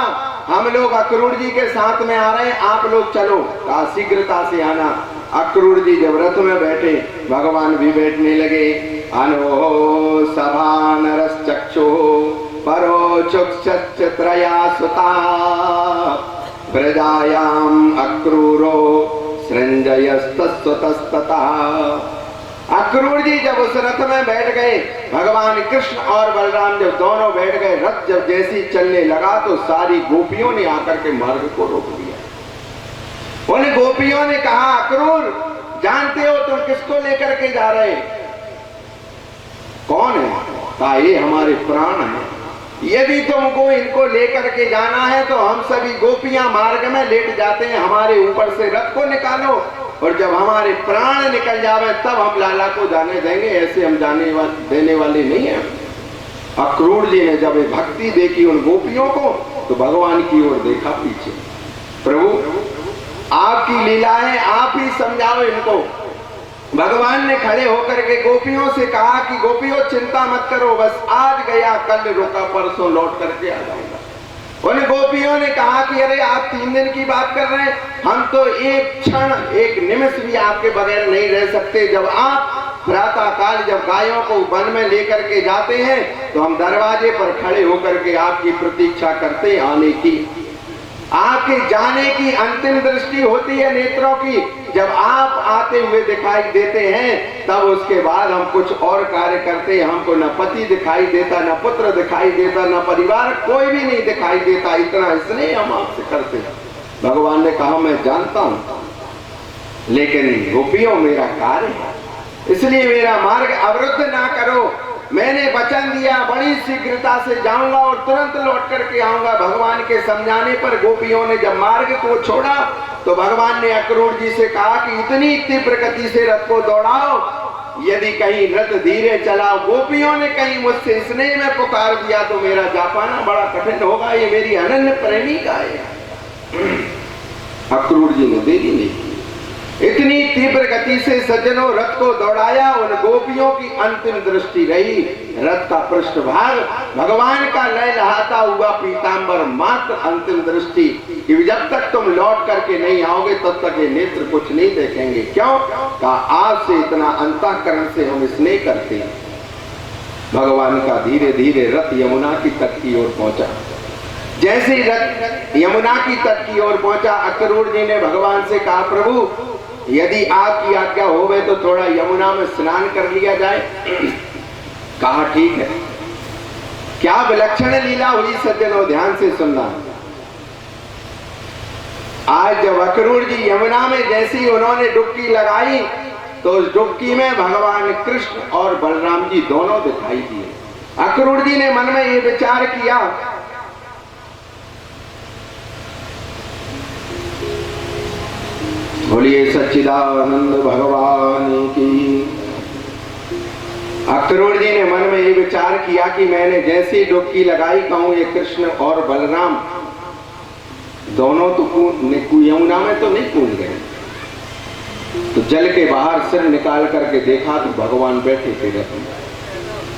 हम लोग अक्रूर जी के साथ में आ रहे हैं, आप लोग चलो। कहा शीघ्रता से आना। अक्रूर जी जब रथ में बैठे, भगवान भी बैठने लगे। अनो सभा नरश्चक्षु परो चुक्षत्रया सुता प्रजायाम अक्रूरो सृंजयस्तस्वतस्तता। अक्रूर जी जब उस रथ में बैठ गए, भगवान कृष्ण और बलराम जब दोनों बैठ गए, रथ जब जैसी चलने लगा तो सारी गोपियों ने आकर के मार्ग को रोक दिया। उन गोपियों ने कहा, अक्रूर जानते हो तुम किसको लेकर के जा रहे? कौन है? कहा ये हमारे प्राण हैं। यदि तुमको इनको लेकर के जाना है तो हम सभी गोपियां मार्ग में लेट जाते हैं, हमारे ऊपर से रथ को निकालो, और जब हमारे प्राण निकल जावे तब हम लाला को जाने देंगे, ऐसे हम देने वाले नहीं हैं। अक्रूर जी ने जब भक्ति देखी उन गोपियों को तो भगवान की ओर देखा पीछे। प्रभु आपकी लीला है, आप ही समझाओ इनको। भगवान ने खड़े होकर के गोपियों से कहा कि गोपियों चिंता मत करो, बस आज गया कल रुका परसों लौट करके आ जाऊंगा। उन गोपियों ने कहा कि अरे आप 3 दिन की बात कर रहे हैं, हम तो एक क्षण एक निमिष भी आपके बगैर नहीं रह सकते। जब आप प्रातः काल जब गायों को वन में लेकर के जाते हैं तो हम दरवाजे पर खड़े होकर के आपकी प्रतीक्षा करते हैं आने की। आपके जाने की अंतिम दृष्टि होती है नेत्रों की, जब आप आते हुए दिखाई देते हैं तब उसके बाद हम कुछ और कार्य करते हैं। हमको न पति दिखाई देता, न पुत्र दिखाई देता, न परिवार कोई भी नहीं दिखाई देता, इतना स्नेह हम आपसे करते हैं। भगवान ने कहा मैं जानता हूं, लेकिन गोपियों मेरा कार्य है, इसलिए मेरा मार्ग अवरुद्ध ना करो। मैंने वचन दिया बड़ी शीघ्रता से जाऊंगा और तुरंत लौट करके आऊंगा। भगवान के समझाने पर गोपियों ने जब मार्ग को छोड़ा तो भगवान ने अक्रूर जी से कहा कि इतनी तीव्र गति से रथ को दौड़ाओ, यदि कहीं रथ धीरे चला, गोपियों ने कहीं मुझसे स्नेह में पुकार दिया तो मेरा जा पाना बड़ा कठिन होगा, ये मेरी अनन्य प्रेमिका है। अक्रूर जी ने देरी नहीं की, इतनी तीव्र गति से सज्जनों रथ को दौड़ाया। उन गोपियों की अंतिम दृष्टि रही रथ का पृष्ठभाग, भगवान का लहलहाता हुआ पीतांबर, मात्र अंतिम दृष्टि कि जब तक तुम लौट करके नहीं आओगे तब तक ये नेत्र कुछ नहीं देखेंगे। क्यों? कहा आपसे इतना अंतःकरण से हम स्नेह करते हैं। भगवान का धीरे धीरे रथ यमुना की तट की ओर पहुंचा। जैसे ही रथ यमुना की तट की ओर पहुंचा, अक्रूर जी ने भगवान से कहा प्रभु यदि आपकी आज्ञा होवे तो थोड़ा यमुना में स्नान कर लिया जाए। कहा ठीक है। क्या विलक्षण लीला हुई सज्जनों, ध्यान से सुनना। आज जब अक्रूर जी यमुना में जैसी उन्होंने डुबकी लगाई तो उस डुबकी में भगवान कृष्ण और बलराम जी दोनों दिखाई दिए। अक्रूर जी ने मन में ये विचार किया बोलिए सच्चिदानंद भगवान की। अक्रूर जी ने मन में ये विचार किया कि मैंने जैसी डुबकी लगाई, कहूं ये कृष्ण और बलराम दोनों तो यमुना में तो नहीं कूद गए। तो जल के बाहर सिर निकाल करके देखा तो भगवान बैठे थे रथ में।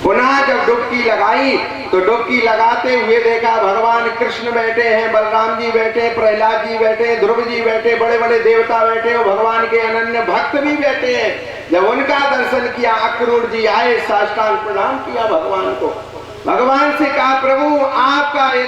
पुनः जब डुबकी लगाई तो डुबकी लगाते हुए देखा भगवान कृष्ण बैठे हैं, बलराम जी बैठे, प्रहलाद जी बैठे, ध्रुव जी बैठे, बड़े बड़े देवता बैठे और भगवान के अनन्य भक्त भी बैठे हैं। जब उनका दर्शन किया अक्रूर जी आए, साष्टांग प्रणाम किया भगवान को। भगवान से कहा प्रभु आपका ये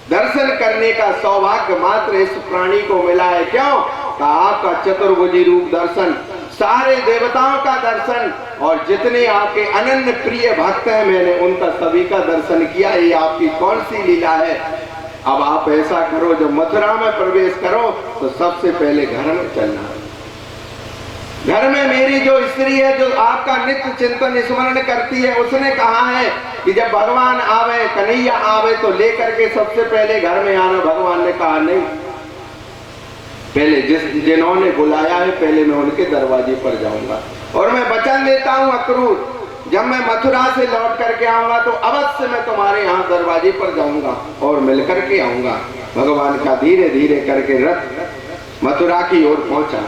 दर्शन करने का सौभाग्य मात्र इस प्राणी को मिला है। क्यों? कहा आपका चतुर्भुजी रूप दर्शन, सारे देवताओं का दर्शन और जितने आपके अनन्य प्रिय भक्त हैं मैंने उनका सभी का दर्शन किया। ये आपकी कौन सी लीला है? अब आप ऐसा करो, जब मथुरा में प्रवेश करो तो सबसे पहले घर में चलना। घर में मेरी जो स्त्री है जो आपका नित्य चिंतन स्मरण करती है, उसने कहा है कि जब भगवान आवे, कन्हैया आवे तो लेकर के सबसे पहले घर में आना। भगवान ने कहा नहीं, पहले जिन्होंने बुलाया है पहले मैं उनके दरवाजे पर जाऊंगा। और मैं वचन देता हूं अक्रूर, जब मैं मथुरा से लौट करके आऊंगा तो अवश्य मैं तुम्हारे यहाँ दरवाजे पर जाऊंगा और मिल करके आऊंगा। भगवान का धीरे धीरे करके रथ मथुरा की ओर पहुंचा।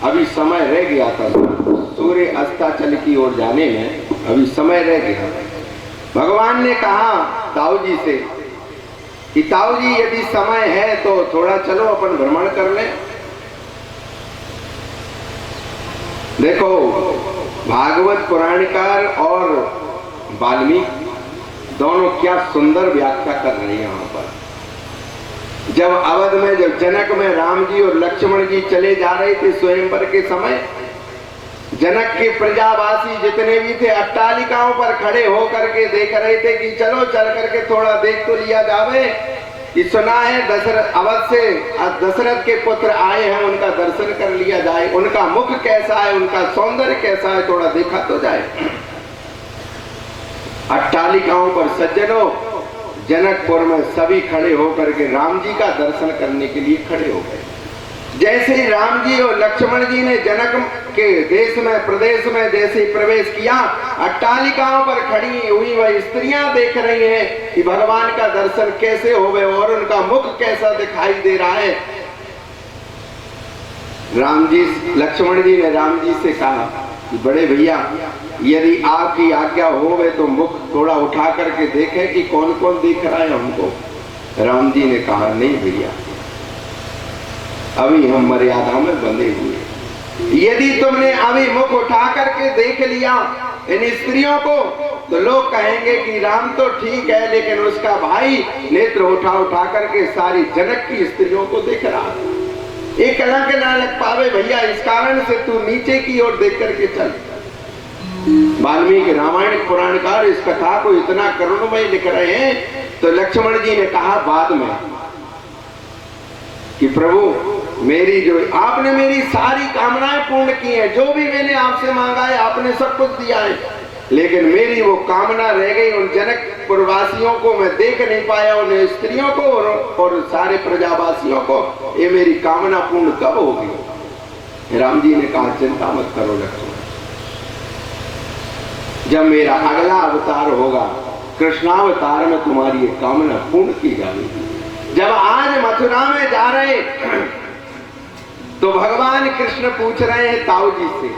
अभी समय रह गया था, सूर्य अस्ताचल की ओर जाने में अभी समय रह गया। भगवान ने कहा ताऊ जी से कि ताऊ जी यदि समय है तो थोड़ा चलो अपन भ्रमण कर लें। देखो, भागवत पुराणकार और वाल्मीकि दोनों क्या सुंदर व्याख्या कर रहे हैं यहाँ पर। जब अवध में, जब जनक में राम जी और लक्ष्मण जी चले जा रहे थे स्वयंवर के समय, जनक के प्रजावासी जितने भी थे अट्टालिकाओं पर खड़े होकर के देख रहे थे कि चलो चल करके थोड़ा देख तो लिया जावे। कि सुना है दशरथ, अवध से दशरथ के पुत्र आए हैं, उनका दर्शन कर लिया जाए, उनका मुख कैसा है, उनका सौंदर्य कैसा है, थोड़ा देखा तो जाए। अट्टालिकाओं पर सज्जनों, जनकपुर में सभी खड़े होकर के राम जी का दर्शन करने के लिए खड़े हो गए। जैसे ही राम जी और लक्ष्मण जी ने जनक के देश में, प्रदेश में जैसे ही प्रवेश किया, अट्टालिकाओं पर खड़ी हुई वह स्त्रियां देख रही हैं कि भगवान का दर्शन कैसे होवे और उनका मुख कैसा दिखाई दे रहा है। राम जी, लक्ष्मण जी ने राम जी से कहा कि बड़े भैया, यदि आपकी आज्ञा होवे तो मुख थोड़ा उठा करके देखें कि कौन कौन दिख रहा है हमको। राम जी ने कहा नहीं भैया, अभी हम मर्यादा में बंधे हुए। यदि तुमने अभी मुख उठा करके देख लिया इन स्त्रियों को तो लोग कहेंगे कि राम तो ठीक है, लेकिन उसका भाई नेत्र उठा उठा करके सारी जनक की स्त्रियों को देख रहा है। एक कलंक ना लग पावे भैया, इस कारण से तू नीचे की ओर देख करके चल। वाल्मीकि रामायण पुराणकार इस कथा को इतना करुणमय लिख रहे हैं। तो लक्ष्मण जी ने कहा बाद में कि प्रभु, मेरी जो आपने मेरी सारी कामनाएं पूर्ण की हैं, जो भी मैंने आपसे मांगा है आपने सब कुछ दिया है, लेकिन मेरी वो कामना रह गई, उन जनकपुर वासियों को मैं देख नहीं पाया, उन स्त्रियों को और सारे प्रजावासियों को। ये मेरी कामना पूर्ण कब होगी? राम जी ने कहा चिंता मत करो लक्ष्मण, जब मेरा अगला अवतार होगा कृष्णावतार में तुम्हारी ये कामना पूर्ण की जाएगी। जब आज मथुरा में जा रहे तो भगवान कृष्ण पूछ रहे हैं ताऊ जी से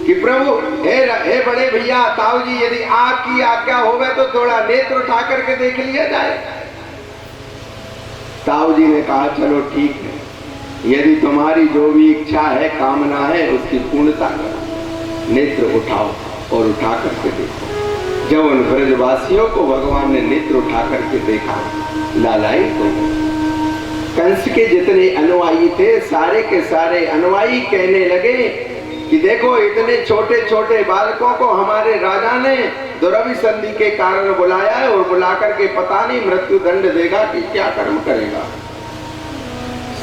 कि प्रभु, हे बड़े भैया ताऊ जी, यदि आपकी आज्ञा होवे तो थोड़ा नेत्र उठा करके देख लिया जाए। ताऊ जी ने कहा चलो ठीक है, यदि तुम्हारी जो भी इच्छा है, कामना है, उसकी पूर्णता करो, नेत्र उठाओ और उठा करके देखो। जब उन ब्रजवासियों को भगवान ने नेत्र उठा करके देखा, लालायित हो गए। कंस के जितने अनुयायी थे सारे के सारे अनुयायी कहने लगे कि देखो, इतने छोटे छोटे बालकों को हमारे राजा ने दुरभिसंधि के कारण बुलाया है और बुला करके पता नहीं मृत्यु दंड देगा कि क्या कर्म करेगा।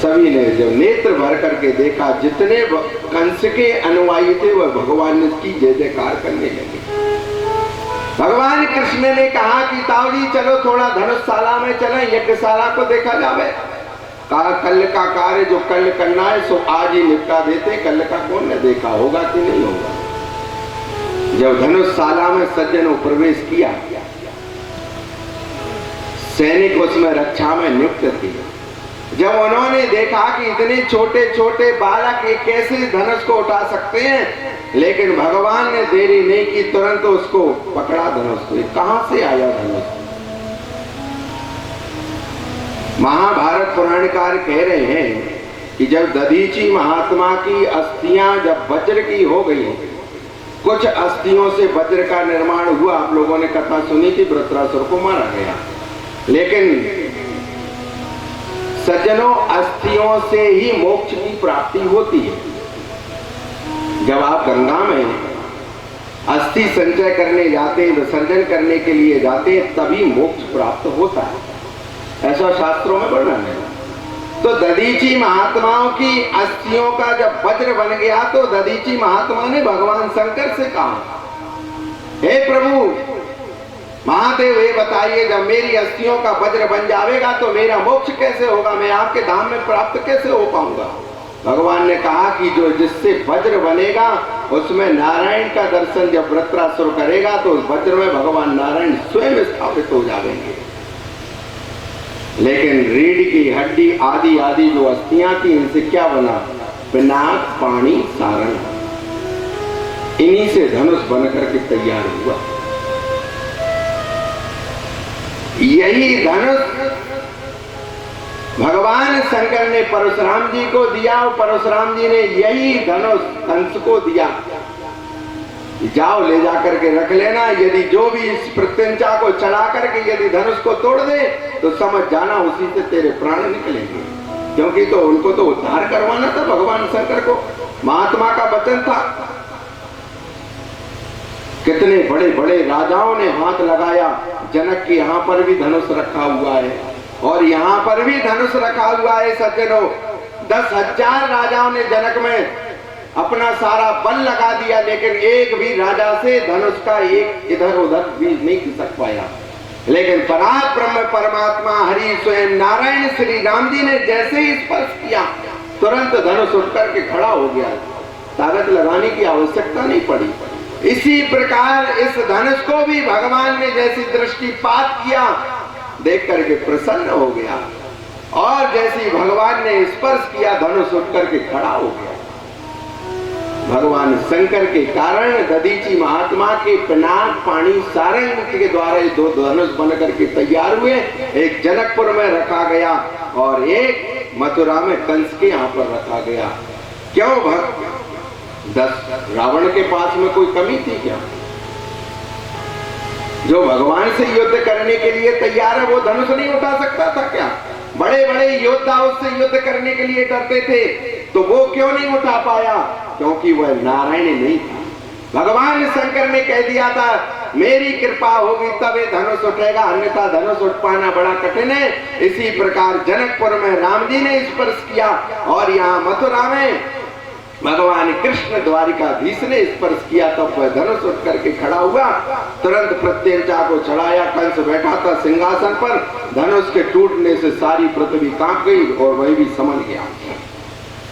सभी ने जब नेत्र भर करके देखा, जितने कंस के अनुयायी थे वह भगवान की जय जयकार करने लगे। भगवान कृष्ण ने कहा कि ताऊ जी चलो थोड़ा धनुषशाला में चलें, यज्ञशाला को देखा जावे। कहा कल का कार्य जो कल करना है सो आज ही निपटा देते, कल का कौन ने देखा होगा कि नहीं होगा। जब धनुषशाला में सज्जनों प्रवेश किया, सैनिक उसमें रक्षा में नियुक्त थे। जब उन्होंने देखा कि इतने छोटे छोटे बालक एक कैसे धनुष को उठा सकते हैं, लेकिन भगवान ने देरी नहीं की, तुरंत उसको पकड़ा धनुष को। कहां से आया धनुष? महाभारत पुराणकार कह रहे हैं कि जब दधीची महात्मा की अस्थियां जब वज्र की हो गई, कुछ अस्थियों से वज्र का निर्माण हुआ। आप लोगों ने कथा सुनी थी, वृत्रासुर को मारा गया। लेकिन सज्जनों, अस्थियों से ही मोक्ष की प्राप्ति होती है। जब आप गंगा में अस्थि संचय करने जाते, विसर्जन करने के लिए जाते, तभी मोक्ष प्राप्त होता है, ऐसा शास्त्रों में वर्णन है। तो दधीची महात्माओं की अस्थियों का जब वज्र बन गया तो दधीची महात्मा ने भगवान शंकर से कहा, हे प्रभु महादेव, ये बताइए जब मेरी अस्थियों का वज्र बन जाएगा तो मेरा मोक्ष कैसे होगा, मैं आपके धाम में प्राप्त कैसे हो पाऊंगा। भगवान ने कहा कि जो जिससे वज्र बनेगा उसमें नारायण का दर्शन जब वृत्रासुर करेगा तो उस वज्र में भगवान नारायण स्वयं स्थापित हो जाएंगे। लेकिन रीढ़ की हड्डी आदि आदि जो अस्थियां थी, इनसे क्या बना? पिनाक पानी सारण। इन्हीं से धनुष बनकर के तैयार हुआ। यही धनुष भगवान शंकर ने परशुराम जी को दिया और परशुराम जी ने यही धनुष कंस को दिया। जाओ ले जाकर के रख लेना, यदि जो भी इस प्रत्यंचा को चढ़ा करके यदि धनुष को तोड़ दे तो समझ जाना उसी से तेरे प्राण निकलेंगे। क्योंकि तो उनको तो उद्धार करवाना था भगवान शंकर को, महात्मा का वचन था। कितने बड़े बड़े राजाओं ने हाथ लगाया। जनक के यहाँ पर भी धनुष रखा हुआ है और यहाँ पर भी धनुष रखा हुआ है। सज्जनों, 10,000 राजाओं ने जनक में अपना सारा बल लगा दिया, लेकिन एक भी राजा से धनुष का एक इधर उधर भी नहीं खिसक पाया। लेकिन पराब्रह्म परमात्मा हरि स्वयं नारायण श्री राम जी ने जैसे ही स्पर्श किया, तुरंत धनुष उठ करके खड़ा हो गया। ताकत लगाने की आवश्यकता नहीं पड़ी। इसी प्रकार इस धनुष को भी भगवान ने जैसी दृष्टिपात किया, देख करके प्रसन्न हो गया और जैसी भगवान ने स्पर्श किया, धनुष उठ करके खड़ा हो गया। भगवान शंकर के कारण दधीची महात्मा के पिनाक पानी सारण के द्वारा ये 2 धनुष बन करके तैयार हुए। एक जनकपुर में रखा गया और एक मथुरा में कंस के यहाँ पर रखा गया। क्यों? 10 रावण के पास में कोई कमी थी क्या? जो भगवान से युद्ध करने के लिए तैयार है वो धनुष नहीं उठा सकता था क्या? बड़े बड़े योद्धा उससे युद्ध करने के लिए डरते थे, तो वो क्यों नहीं उठा पाया? क्योंकि वह नारायण नहीं था। भगवान शंकर ने कह दिया था मेरी कृपा होगी तब ये धनुष उठेगा, अन्यथा धनुष उठ पाना बड़ा कठिन है। इसी प्रकार जनकपुर में राम जी ने स्पर्श किया और यहाँ मथुरा में भगवान कृष्ण द्वारिकाधीश ने स्पर्श किया, तब वह धनुष उठ करके खड़ा हुआ। तुरंत प्रत्यंचा को चढ़ाया। कंस बैठा था सिंहासन पर। धनुष के टूटने से सारी पृथ्वी कांप गई और वही भी समझ गया।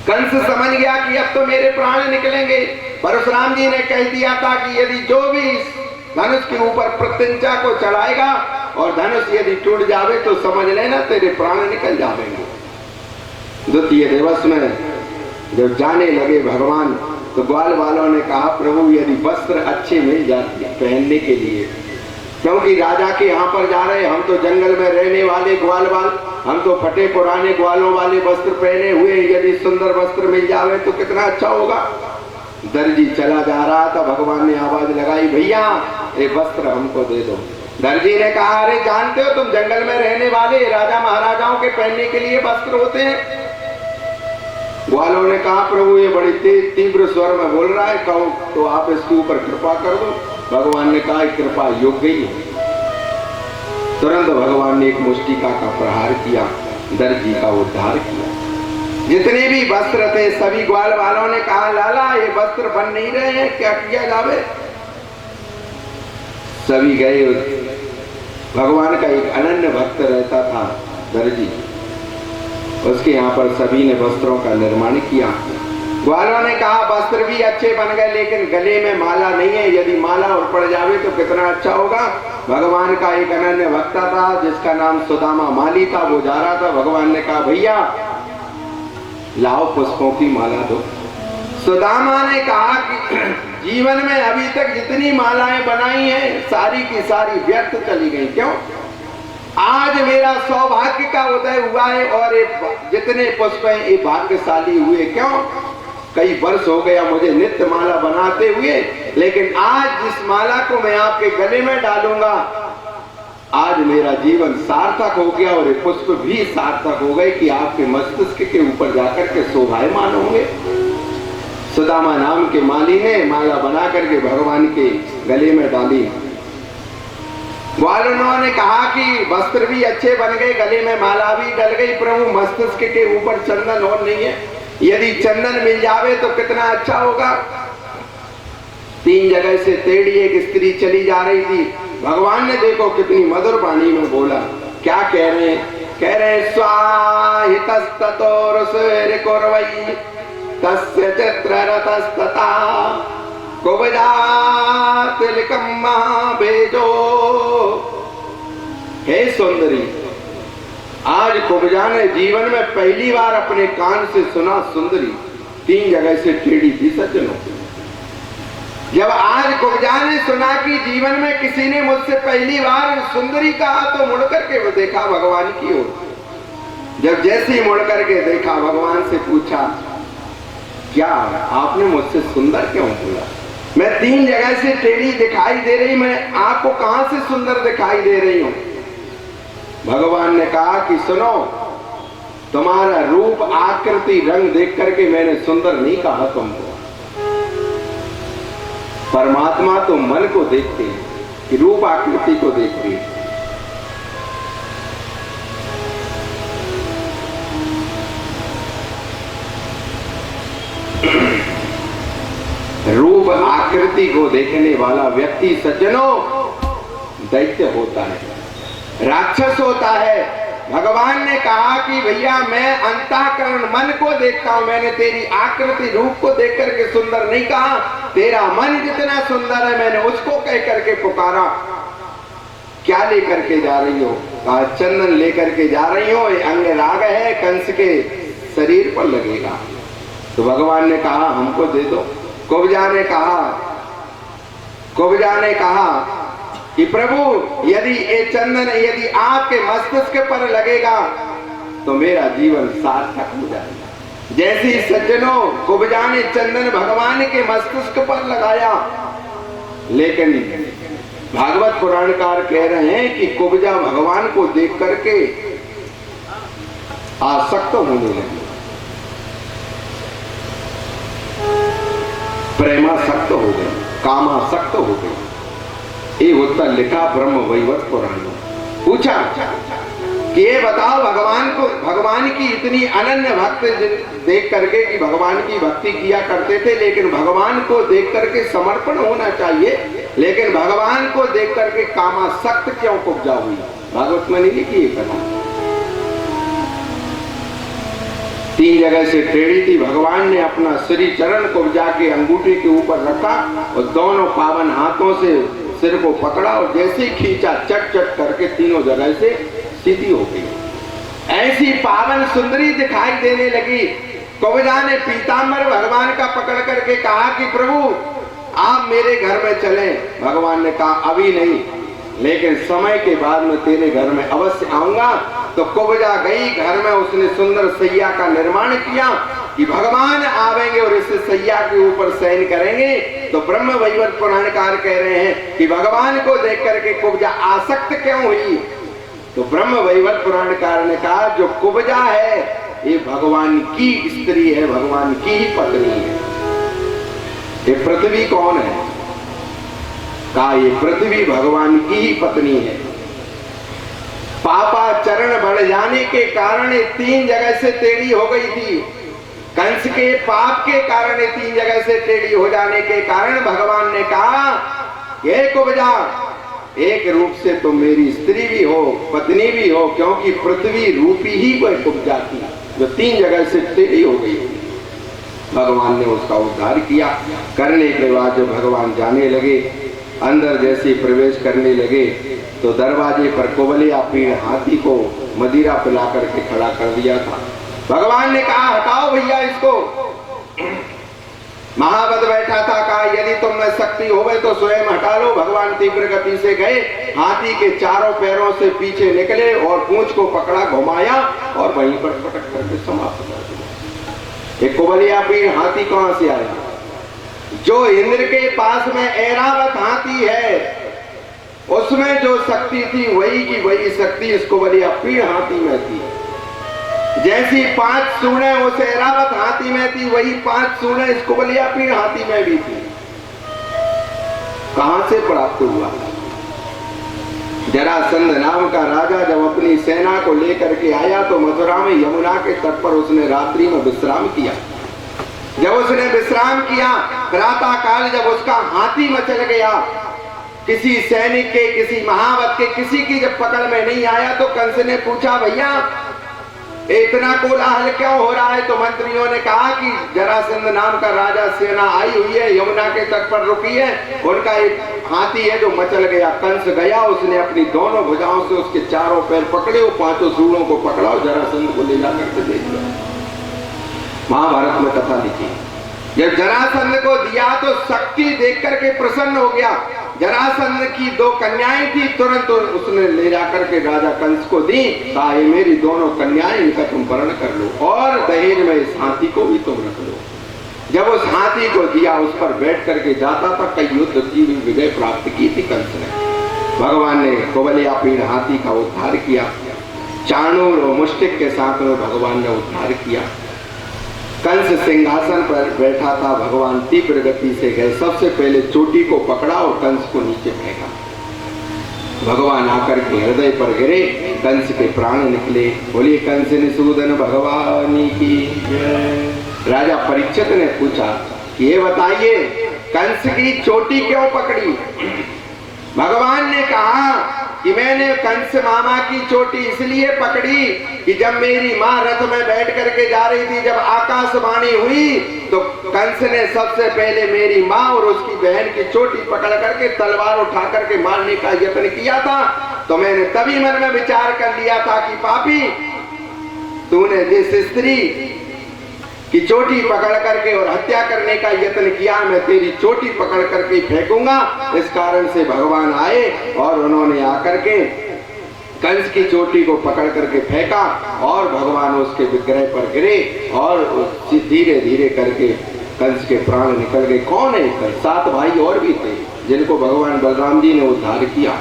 कंस समझ गया कि अब तो मेरे प्राण निकलेंगे। परशुराम जी ने कह दिया था कि यदि जो भी धनुष के ऊपर प्रत्यंचा को चढ़ाएगा और धनुष यदि टूट जावे तो समझ लेना तेरे प्राण निकल जाएंगे। द्वितीय दिवस में जब जाने लगे भगवान, तो ग्वाल वालों ने कहा प्रभु यदि वस्त्र अच्छे मिल जाते पहनने के लिए, क्योंकि राजा के यहाँ पर जा रहे, हम तो जंगल में रहने वाले ग्वाल वाल, हम तो फटे पुराने ग्वालों वाले वस्त्र पहने हुए, यदि सुंदर वस्त्र मिल जावे तो कितना अच्छा होगा। दर्जी चला जा रहा था, भगवान ने आवाज लगाई भैया ये वस्त्र हमको दे दो। दर्जी ने कहा अरे जानते हो तुम जंगल में रहने वाले, राजा महाराजाओं के पहनने के लिए वस्त्र होते हैं। ग्वालों ने कहा प्रभु ये बड़ी तीव्र स्वर में बोल रहा है, कहो तो आप इसके ऊपर कृपा कर दो। भगवान ने कहा कृपा योग्य ही है। तुरंत भगवान ने एक मुष्टिका का प्रहार किया, दर्जी का उद्धार किया। जितने भी वस्त्र थे सभी ग्वाल वालों ने कहा लाला ये वस्त्र बन नहीं रहे हैं, क्या किया जावे। सभी गए। भगवान का एक अनन्य भक्त रहता था दर्जी, उसके यहाँ पर सभी ने वस्त्रों का निर्माण किया। ग्वालों ने कहा वस्त्र भी अच्छे बन गए, लेकिन गले में माला नहीं है, यदि माला और पड़ जावे तो कितना अच्छा होगा। भगवान का एक अनन्य भक्त था जिसका नाम सुदामा माली था, वो जा रहा था। भगवान ने कहा भैया लाओ पुष्पों की माला दो। सुदामा ने कहा कि जीवन में अभी तक जितनी मालाएं बनाई हैं सारी की सारी व्यर्थ चली गई। क्यों? आज मेरा सौभाग्य का उदय हुआ है और जितने पुष्प हैं ये भाग्यशाली हुए। क्यों? कई वर्ष हो गया मुझे नित्य माला बनाते हुए, लेकिन आज जिस माला को मैं आपके गले में डालूंगा आज मेरा जीवन सार्थक हो गया और ये पुष्प भी सार्थक हो गए कि आपके मस्तिष्क के ऊपर जाकर के शोभायमान होंगे। सुदामा नाम के माली ने माला बना करके भगवान के गले में डाली। ग्वालों ने कहा कि वस्त्र भी अच्छे बन गए, गले में माला भी डल गई, प्रभु मस्तिष्क के ऊपर चंदन और नहीं है, यदि चंदन मिल जावे तो कितना अच्छा होगा। 3 जगह से टेढ़ी एक स्त्री चली जा रही थी। भगवान ने देखो कितनी मधुर वाणी में बोला। क्या कह रहे हैं? कह रहे हैं स्वाहितस्ततोरसुरकुर्वै तस्य चित्ररतस्तता कुब्जातिलकं महाबेजो। हे सुंदरी आज कुब्जा ने जीवन में पहली बार अपने कान से सुना सुंदरी 3 जगह से टेढ़ी थी सज्जनों। जब आज कुब्जा ने सुना कि जीवन में किसी ने मुझसे पहली बार सुंदरी कहा तो मुड़ करके वो देखा भगवान की ओर। जब जैसे ही मुड़ करके देखा, भगवान से पूछा, क्या आपने मुझसे सुंदर क्यों बोला? मैं 3 जगह से टेढ़ी दिखाई दे रही, मैं आपको कहां से सुंदर दिखाई दे रही हूं? भगवान ने कहा कि सुनो, तुम्हारा रूप, आकृति, रंग देख करके मैंने सुंदर नहीं कहा तुमको। परमात्मा तो मन को देखते हैं, कि रूप आकृति को देखते हैं। रूप आकृति को देखने वाला व्यक्ति सज्जनों दैत्य होता है, राक्षस होता है। भगवान ने कहा कि भैया मैं अंतःकरण मन को देखता हूं, मैंने तेरी आकृति रूप को देख करके सुंदर नहीं कहा। तेरा मन जितना सुंदर है मैंने उसको कह करके पुकारा। क्या लेकर के जा रही हो? कहा चंदन लेकर के जा रही हो, ये अंग राग है, कंस के शरीर पर लगेगा। तो भगवान ने कहा हमको दे दो। कुब्जा ने कहा कि प्रभु यदि ये चंदन यदि आपके मस्तिष्क पर लगेगा तो मेरा जीवन सार्थक हो जाएगा। जैसे ही सज्जनों कुब्जा ने चंदन भगवान के मस्तिष्क पर लगाया, लेकिन भागवत पुराणकार कह रहे हैं कि कुब्जा भगवान को देख करके आसक्त होने लगी, प्रेमासक्त हो गए, कामासक्त हो गए। ये उत्तर लिखा ब्रह्म वैवर्त पुराण में। पूछा कि ये बताओ भगवान की इतनी अनन्य भक्त देख करके कि भगवान की भक्ति किया करते थे, लेकिन भगवान को देख करके समर्पण होना चाहिए, लेकिन भगवान को देख करके कामासक्त क्यों कुब्जा हुई? भागवत में नहीं लिखी ये कथा। 3 जगह से टेढ़ी थी। भगवान ने अपना श्री चरण कुब्जा के अंगूठी के ऊपर रखा और दोनों पावन हाथों से सिर को पकड़ा और जैसे ही खींचा चट चट करके तीनों जगह से सीधी हो गई। ऐसी पावन सुंदरी दिखाई देने लगी। कुब्जा ने पीतांबर भगवान का पकड़ करके कहा कि प्रभु आप मेरे घर में चलें। भगवान ने कहा अभी नहीं, लेकिन समय के बाद मैं तेरे घर में अवश्य आऊंगा। तो कुब्जा गई घर में, उसने सुंदर सैया का निर्माण किया कि भगवान आवेंगे और इस सैया के ऊपर शयन करेंगे। तो ब्रह्म वैवर्त पुराणकार कह रहे हैं कि भगवान को देख करके कुब्जा आसक्त क्यों हुई? तो ब्रह्म वैवर्त पुराणकार ने कहा जो कुब्जा है ये भगवान की स्त्री है, भगवान की ही पत्नी है। ये पृथ्वी कौन है? कहा ये पृथ्वी भगवान की ही पत्नी है। पापाचरण बढ़ जाने के कारण 3 जगह से टेढ़ी हो गई थी। कंस के पाप के कारण 3 जगह से टेढ़ी हो जाने के कारण भगवान ने कहा ये कुब्जा एक रूप से तुम मेरी स्त्री भी हो, पत्नी भी हो, क्योंकि पृथ्वी रूपी ही वह कुब्जा थी जो 3 जगह से टेढ़ी हो गई। भगवान ने उसका उद्धार किया। करने के बाद जब भगवान जाने लगे, अंदर जैसे प्रवेश करने लगे तो दरवाजे पर कुबलिया पीड़ हाथी को मदिरा पिला करके खड़ा कर दिया था। भगवान ने कहा हटाओ भैया इसको। महावत बैठा था, कहा यदि तुम में शक्ति होवे तो स्वयं हटा लो। भगवान तीव्र गति से गए, हाथी के चारों पैरों से पीछे निकले और पूंछ को पकड़ा, घुमाया और वहीं पर पटक करके समाप्त कर दिया। एक कुबलिया पीड़ हाथी कहां से आया? जो इंद्र के पास में ऐरावत हाथी है उसमें जो शक्ति थी वही की वही शक्ति इस कुबलिया पीड़ हाथी में थी। जैसी 5 सूढ़ें उस ऐरावत हाथी में थी वही 5 सूढ़ें इस कुबलिया पीड़ हाथी में भी थी। कहां से प्राप्त हुआ? जरासंध नाम का राजा जब अपनी सेना को लेकर के आया तो मथुरा में यमुना के तट पर उसने रात्रि में विश्राम किया। जब उसने विश्राम किया, प्रातः काल जब उसका हाथी मचल गया, किसी सैनिक के, किसी महावत के, किसी की जब पकड़ में नहीं आया तो कंस ने पूछा भैया इतना कोलाहल क्यों हो रहा है? तो मंत्रियों ने कहा कि जरासंध नाम का राजा सेना आई हुई है, यमुना के तट पर रुकी है, उनका एक हाथी है जो मचल गया। कंस गया, उसने अपनी दोनों भुजाओं से उसके चारों पैर पकड़े, वो पांचों सूढ़ों को पकड़ा और जरासंध को ले जाकर के दे दिया। महाभारत में कथा लिखी। जब जरासंध को दिया तो शक्ति देख करके प्रसन्न हो गया। जरासंध की 2 कन्याएं थी, तुरंत उसने ले जाकर के राजा कंस को दी। कहा ये मेरी दोनों कन्याएं, इनका तुम वर्ण कर लो और दहेज में इस हाथी को भी तुम रख लो। जब उस हाथी को दिया, उस पर बैठ करके जाता था, कई युद्ध की विजय प्राप्त की थी कंस ने। भगवान ने कुबलयापीड़ हाथी का उद्धार किया, चाणूर और मुष्टिक के साथ में भगवान ने उद्धार किया। कंस सिंहासन पर बैठा था, भगवान तीव्र गति से गए, सबसे पहले चोटी को पकड़ा और कंस को नीचे फेंका। भगवान आकर के हृदय पर गिरे, कंस के प्राण निकले। बोलिए कंस निसूदन भगवान की जय। राजा परीक्षित ने पूछा कि ये बताइए कंस की चोटी क्यों पकड़ी? भगवान ने कहा कि मैंने कंस मामा की चोटी इसलिए पकड़ी कि जब मेरी माँ रथ में बैठ करके जा रही थी, जब आकाशवाणी हुई तो कंस ने सबसे पहले मेरी माँ और उसकी बहन की चोटी पकड़ करके तलवार उठा करके मारने का यत्न किया था। तो मैंने तभी मन में विचार कर लिया था कि पापी, तूने जिस स्त्री की चोटी पकड़ करके और हत्या करने का यत्न किया, मैं तेरी चोटी पकड़ करके फेंकूंगा। इस कारण से भगवान आए और उन्होंने आकर के कंस की चोटी को पकड़ करके फेंका और भगवान उसके विग्रह पर गिरे और धीरे धीरे करके कंस के प्राण निकल गए। कौन है कंस? 7 भाई और भी थे जिनको भगवान बलराम जी ने उद्धार किया।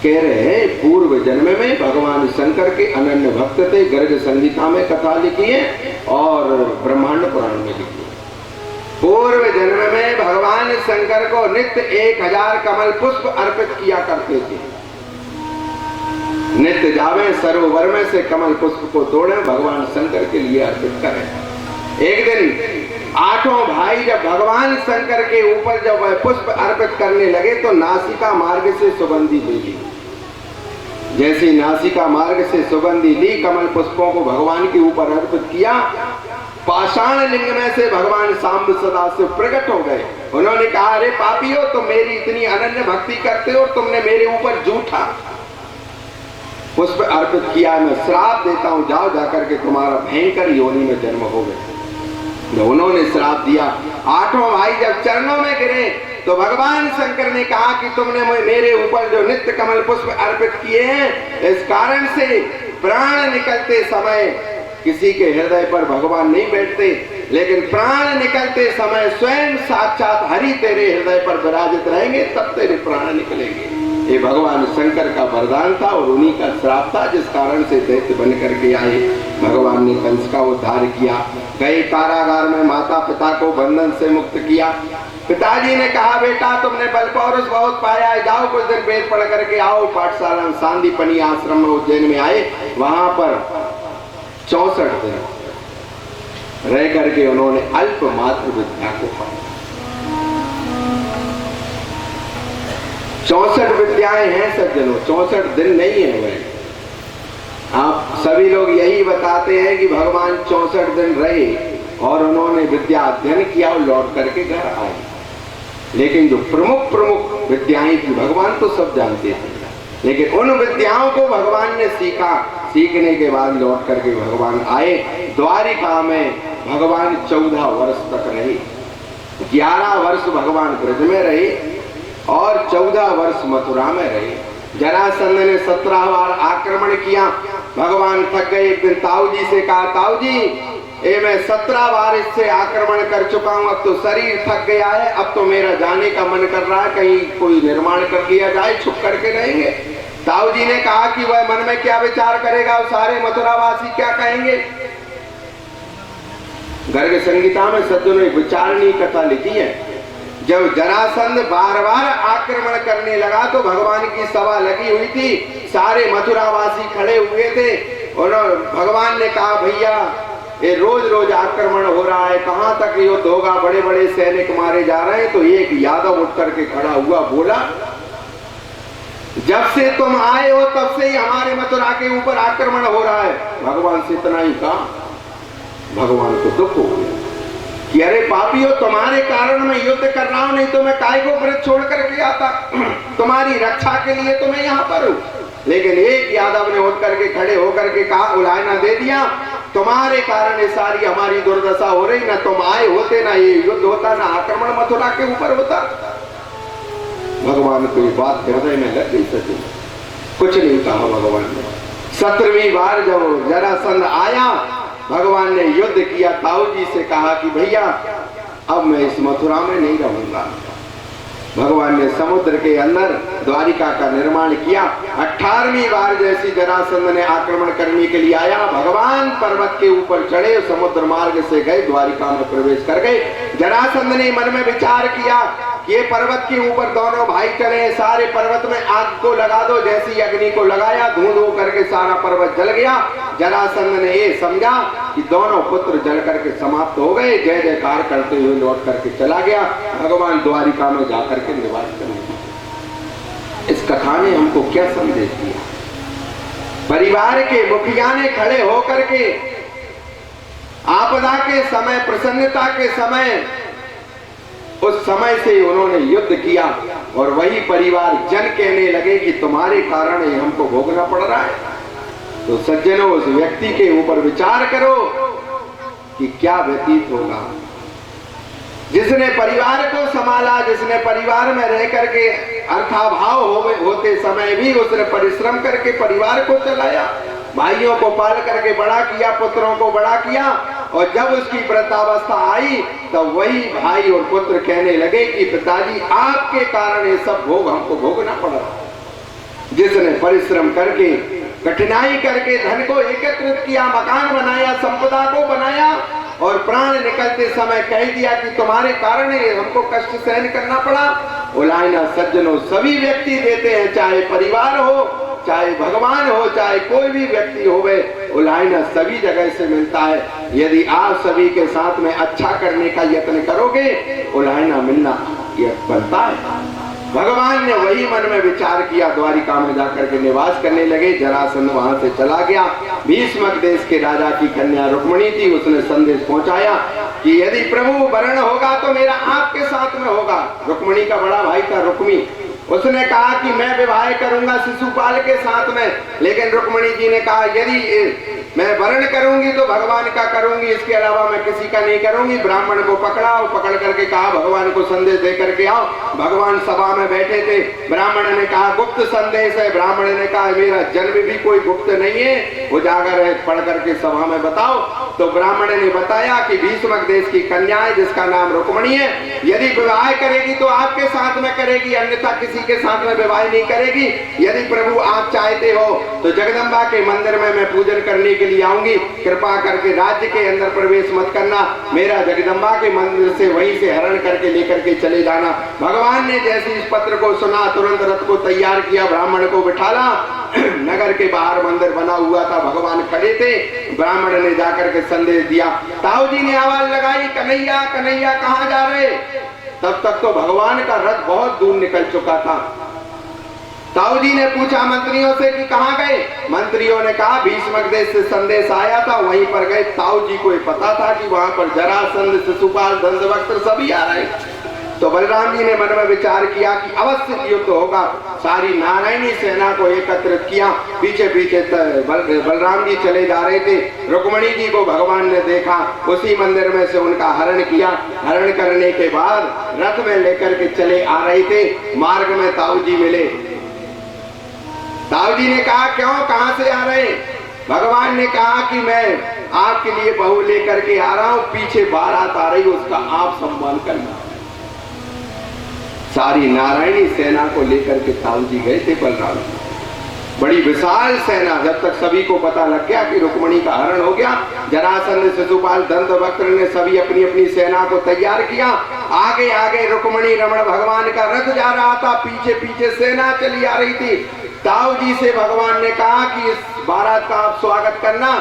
कह रहे हैं पूर्व जन्म में भगवान शंकर के अनन्य भक्त थे। गर्ग संहिता में कथा लिखी है और ब्रह्मांड पुराण में लिखी है। पूर्व जन्म में भगवान शंकर को नित्य 1000 कमल पुष्प अर्पित किया करते थे। नित्य जावे सरोवर में से कमल पुष्प को तोड़े, भगवान शंकर के लिए अर्पित करें। एक दिन 8 भाई जब भगवान शंकर के ऊपर जब वह पुष्प अर्पित करने लगे तो नासिका मार्ग से सुगंधी ले ली। जैसी नासिका मार्ग से सुगंधी ली, कमल पुष्पों को भगवान के ऊपर अर्पित किया, पाषाण लिंग में से भगवान सांब सदाशिव प्रकट हो गए। उन्होंने कहा, अरे पापियों, तुम मेरी इतनी अनन्य भक्ति करते हो, तुमने मेरे ऊपर झूठा पुष्प अर्पित किया, मैं श्राप देता हूं, जाओ जाकर के तुम्हारा भयंकर योनि में जन्म हो गए। उन्होंने श्राप दिया। 8 भाई जब चरणों में गिरे तो भगवान शंकर ने कहा कि तुमने मेरे ऊपर जो नित्य कमल पुष्प अर्पित किए हैं, इस कारण से प्राण निकलते समय किसी के हृदय पर भगवान नहीं बैठते, लेकिन प्राण निकलते समय स्वयं साक्षात हरि तेरे हृदय पर विराजित रहेंगे, तब तेरे प्राण निकलेंगे। ये भगवान शंकर का वरदान था और उन्हीं का श्राप था, जिस कारण से दैत्य बन करके आए। भगवान ने कंस का उद्धार किया, गए कारागार में, माता पिता को बंधन से मुक्त किया। पिताजी ने कहा, बेटा तुमने बल पौरुष बहुत पाया है, जाओ कुछ दिन वेद पढ़ करके आओ। पाठशाला सांदीपनी आश्रम में उज्जैन में आए, वहां पर 64 दिन रह करके उन्होंने अल्प मात्र विद्या को पाया। 64 विद्याएं हैं सज्जनों, 64 दिन नहीं है वह। आप सभी लोग यही बताते हैं कि भगवान 64 दिन रहे और उन्होंने विद्या अध्ययन किया और लौट करके घर आए, लेकिन जो प्रमुख प्रमुख विद्याएं थी भगवान तो सब जानते थे, लेकिन उन विद्याओं को भगवान ने सीखा। सीखने के बाद लौट करके भगवान आए। द्वारिका में भगवान 14 वर्ष तक रहे। 11 वर्ष भगवान ब्रज में रहे और 14 वर्ष मथुरा में रहे। जरासंध ने 17 बार आक्रमण किया। भगवान थक गए। एक दिन ताऊ जी से कहा, ताऊ जी ये मैं 17 बार इससे आक्रमण कर चुका हूं, अब तो शरीर थक गया है, अब तो मेरा जाने का मन कर रहा है, कहीं कोई निर्माण कर लिया जाए, छुप करके रहेंगे। ताऊ जी ने कहा कि वह मन में क्या विचार करेगा, सारे मथुरावासी क्या कहेंगे। गर्ग संहिता में सज्जनों एक विचारणीय कथा लिखी है। जब जरासंध बार बार आक्रमण करने लगा तो भगवान की सभा लगी हुई थी, सारे मथुरावासी खड़े हुए थे और भगवान ने कहा, भैया ये रोज रोज आक्रमण हो रहा है, कहां तक युद्ध होगा, बड़े बड़े सैनिक मारे जा रहे हैं। तो एक यादव उठ करके खड़ा हुआ, बोला जब से तुम आए हो तब से ही हमारे मथुरा के ऊपर आक्रमण हो रहा है। भगवान से इतना ही कहा, भगवान को दुख हो गया कि अरे पापियों, तुम्हारे कारण मैं युद्ध कर रहा हूं, नहीं तो मैं काय को व्रत छोड़ करके आता। तुम्हारी रक्षा के लिए तो मैं यहाँ पर हूं। लेकिन एक यादव ने उठ करके खड़े होकर के कहा, उलायना दे दिया, तुम्हारे कारण ये सारी हमारी दुर्दशा हो रही, ना तुम आए होते, ना ये युद्ध होता, ना आक्रमण मथुरा के ऊपर होता। भगवान को ये बात हृदय में लग गई। सचिन कुछ नहीं कहा भगवान ने। 17वीं बार जब जरासंध आया, भगवान ने युद्ध किया, ताऊ जी से कहा कि भैया अब मैं इस मथुरा में नहीं रहूंगा। भगवान ने समुद्र के अंदर द्वारिका का निर्माण किया। 18वीं बार जैसी जरासंध ने आक्रमण करने के लिए आया, भगवान पर्वत के ऊपर चढ़े, समुद्र मार्ग से गए, द्वारिका में प्रवेश कर गए। जरासंध ने मन में विचार किया कि ये पर्वत के ऊपर दोनों भाई चले, सारे पर्वत में आग को लगा दो। जैसी अग्नि को लगाया, धुंध हो करके सारा पर्वत जल गया। जरासंध ने ये समझा कि दोनों पुत्र जल करके समाप्त हो गए। जय जयकार करते हुए लौट करके चला गया। भगवान द्वारिका में जाकर के निवास करने। इस कथा ने हमको क्या संदेश दिया? परिवार के मुखिया ने खड़े होकर के आपदा के समय, प्रसन्नता के समय, उस समय से उन्होंने युद्ध किया और वही परिवार जन कहने लगे कि तुम्हारे कारण ही हमको भोगना पड़ रहा है। तो सज्जनों, उस व्यक्ति के ऊपर विचार करो कि क्या व्यतीत होगा। जिसने परिवार को संभाला, जिसने परिवार में रह करके अर्थाभाव होते समय भी उसने परिश्रम करके परिवार को चलाया, भाइयों को पाल करके बड़ा किया, पुत्रों को बड़ा किया, और जब उसकी वृद्धावस्था आई तब वही भाई और पुत्र कहने लगे कि पिताजी आपके कारण ये सब भोग हमको भोगना पड़ा। जिसने परिश्रम करके, कठिनाई करके धन को एकत्रित किया, मकान बनाया, संपदा को बनाया, और प्राण निकलते समय कह दिया कि तुम्हारे कारण हमको कष्ट सहन करना पड़ा। उलायना सज्जनों, सभी व्यक्ति देते हैं, चाहे परिवार हो, चाहे भगवान हो, चाहे कोई भी व्यक्ति होवे, उलायना सभी जगह से मिलता है। यदि आप सभी के साथ में अच्छा करने का यत्न करोगे, उलायना मिलना यह बनता है। भगवान ने वही मन में विचार किया, द्वारिका में जाकर के निवास करने लगे। जरासंध वहां से चला गया। भीष्मक देश के राजा की कन्या रुक्मिणी थी, उसने संदेश पहुंचाया कि यदि प्रभु वरण होगा तो मेरा आपके साथ में होगा। रुक्मिणी का बड़ा भाई था रुक्मी, उसने कहा कि मैं विवाह करूंगा शिशुपाल के साथ में, लेकिन रुक्मिणी जी ने कहा यदि मैं वर्ण करूंगी तो भगवान का करूंगी, इसके अलावा मैं किसी का नहीं करूंगी। ब्राह्मण को पकड़ा और पकड़ करके कहा भगवान को संदेश दे करके आओ। भगवान सभा में बैठे थे, ब्राह्मण ने कहा गुप्त संदेश है। ब्राह्मण ने कहा मेरा जन्म भी कोई गुप्त नहीं है, उजागर है, पढ़ करके सभा में बताओ। तो ब्राह्मण ने बताया कि भीष्मक देश की कन्या है जिसका नाम रुक्मिणी है, यदि विवाह करेगी तो आपके साथ में करेगी, अन्यथा किसी के साथ में विवाह नहीं करेगी। यदि प्रभु आप चाहते हो तो जगदम्बा के मंदिर में मैं पूजन करने के लिए आऊंगी, कृपा करके राज्य के अंदर प्रवेश मत करना, मेरा जगदम्बा के मंदिर से वहीं से हरण करके लेकर के चले जाना। भगवान ने जैसे इस पत्र को सुना, तुरंत रथ को तैयार किया, ब्राह्मण को बिठाला। नगर के बाहर मंदिर बना हुआ था, भगवान खड़े थे। ब्राह्मण ने जाकर के संदेश दिया। ताऊ जी ने आवाज लगाई, कन्हैया कन्हैया कहाँ जा रहे? तब तक तो भगवान का रथ बहुत दूर निकल चुका था। ताऊ जी ने पूछा मंत्रियों से कि कहाँ गए? मंत्रियों ने कहा भीष्मक देश से संदेश आया था, वहीं पर गए। ताऊ जी को पता था कि वहां पर जरासंध, शिशुपाल, दंतवक्त्र सभी आ रहे। तो बलराम जी ने मन में विचार किया कि अवश्य युद्ध होगा। सारी नारायणी सेना को एकत्रित किया, पीछे पीछे बलराम जी चले जा रहे थे। रुक्मिणी जी को भगवान ने देखा, उसी मंदिर में से उनका हरण किया। हरण करने के बाद रथ में लेकर के चले आ रहे थे। मार्ग में ताऊ जी मिले। ताऊ जी ने कहा क्यों, कहां से आ रहे? भगवान ने कहा कि मैं आपके लिए बहू लेकर के आ रहा हूं, पीछे बारात आ रही, उसका आप सम्मान करना। सारी नारायणी सेना को लेकर के ताऊ जी गए थे बलराम। बड़ी विशाल सेना। जब तक सभी को पता लग गया कि रुक्मिणी का हरण हो गया, जरासंध, शिशुपाल, दंतवक्त्र ने सभी अपनी अपनी सेना को तैयार किया। आगे आगे रुक्मिणी रमण भगवान का रथ जा रहा था, पीछे पीछे सेना चली आ रही थी। ताऊ जी से भगवान ने कहा कि इस बारात का आप स्वागत करना।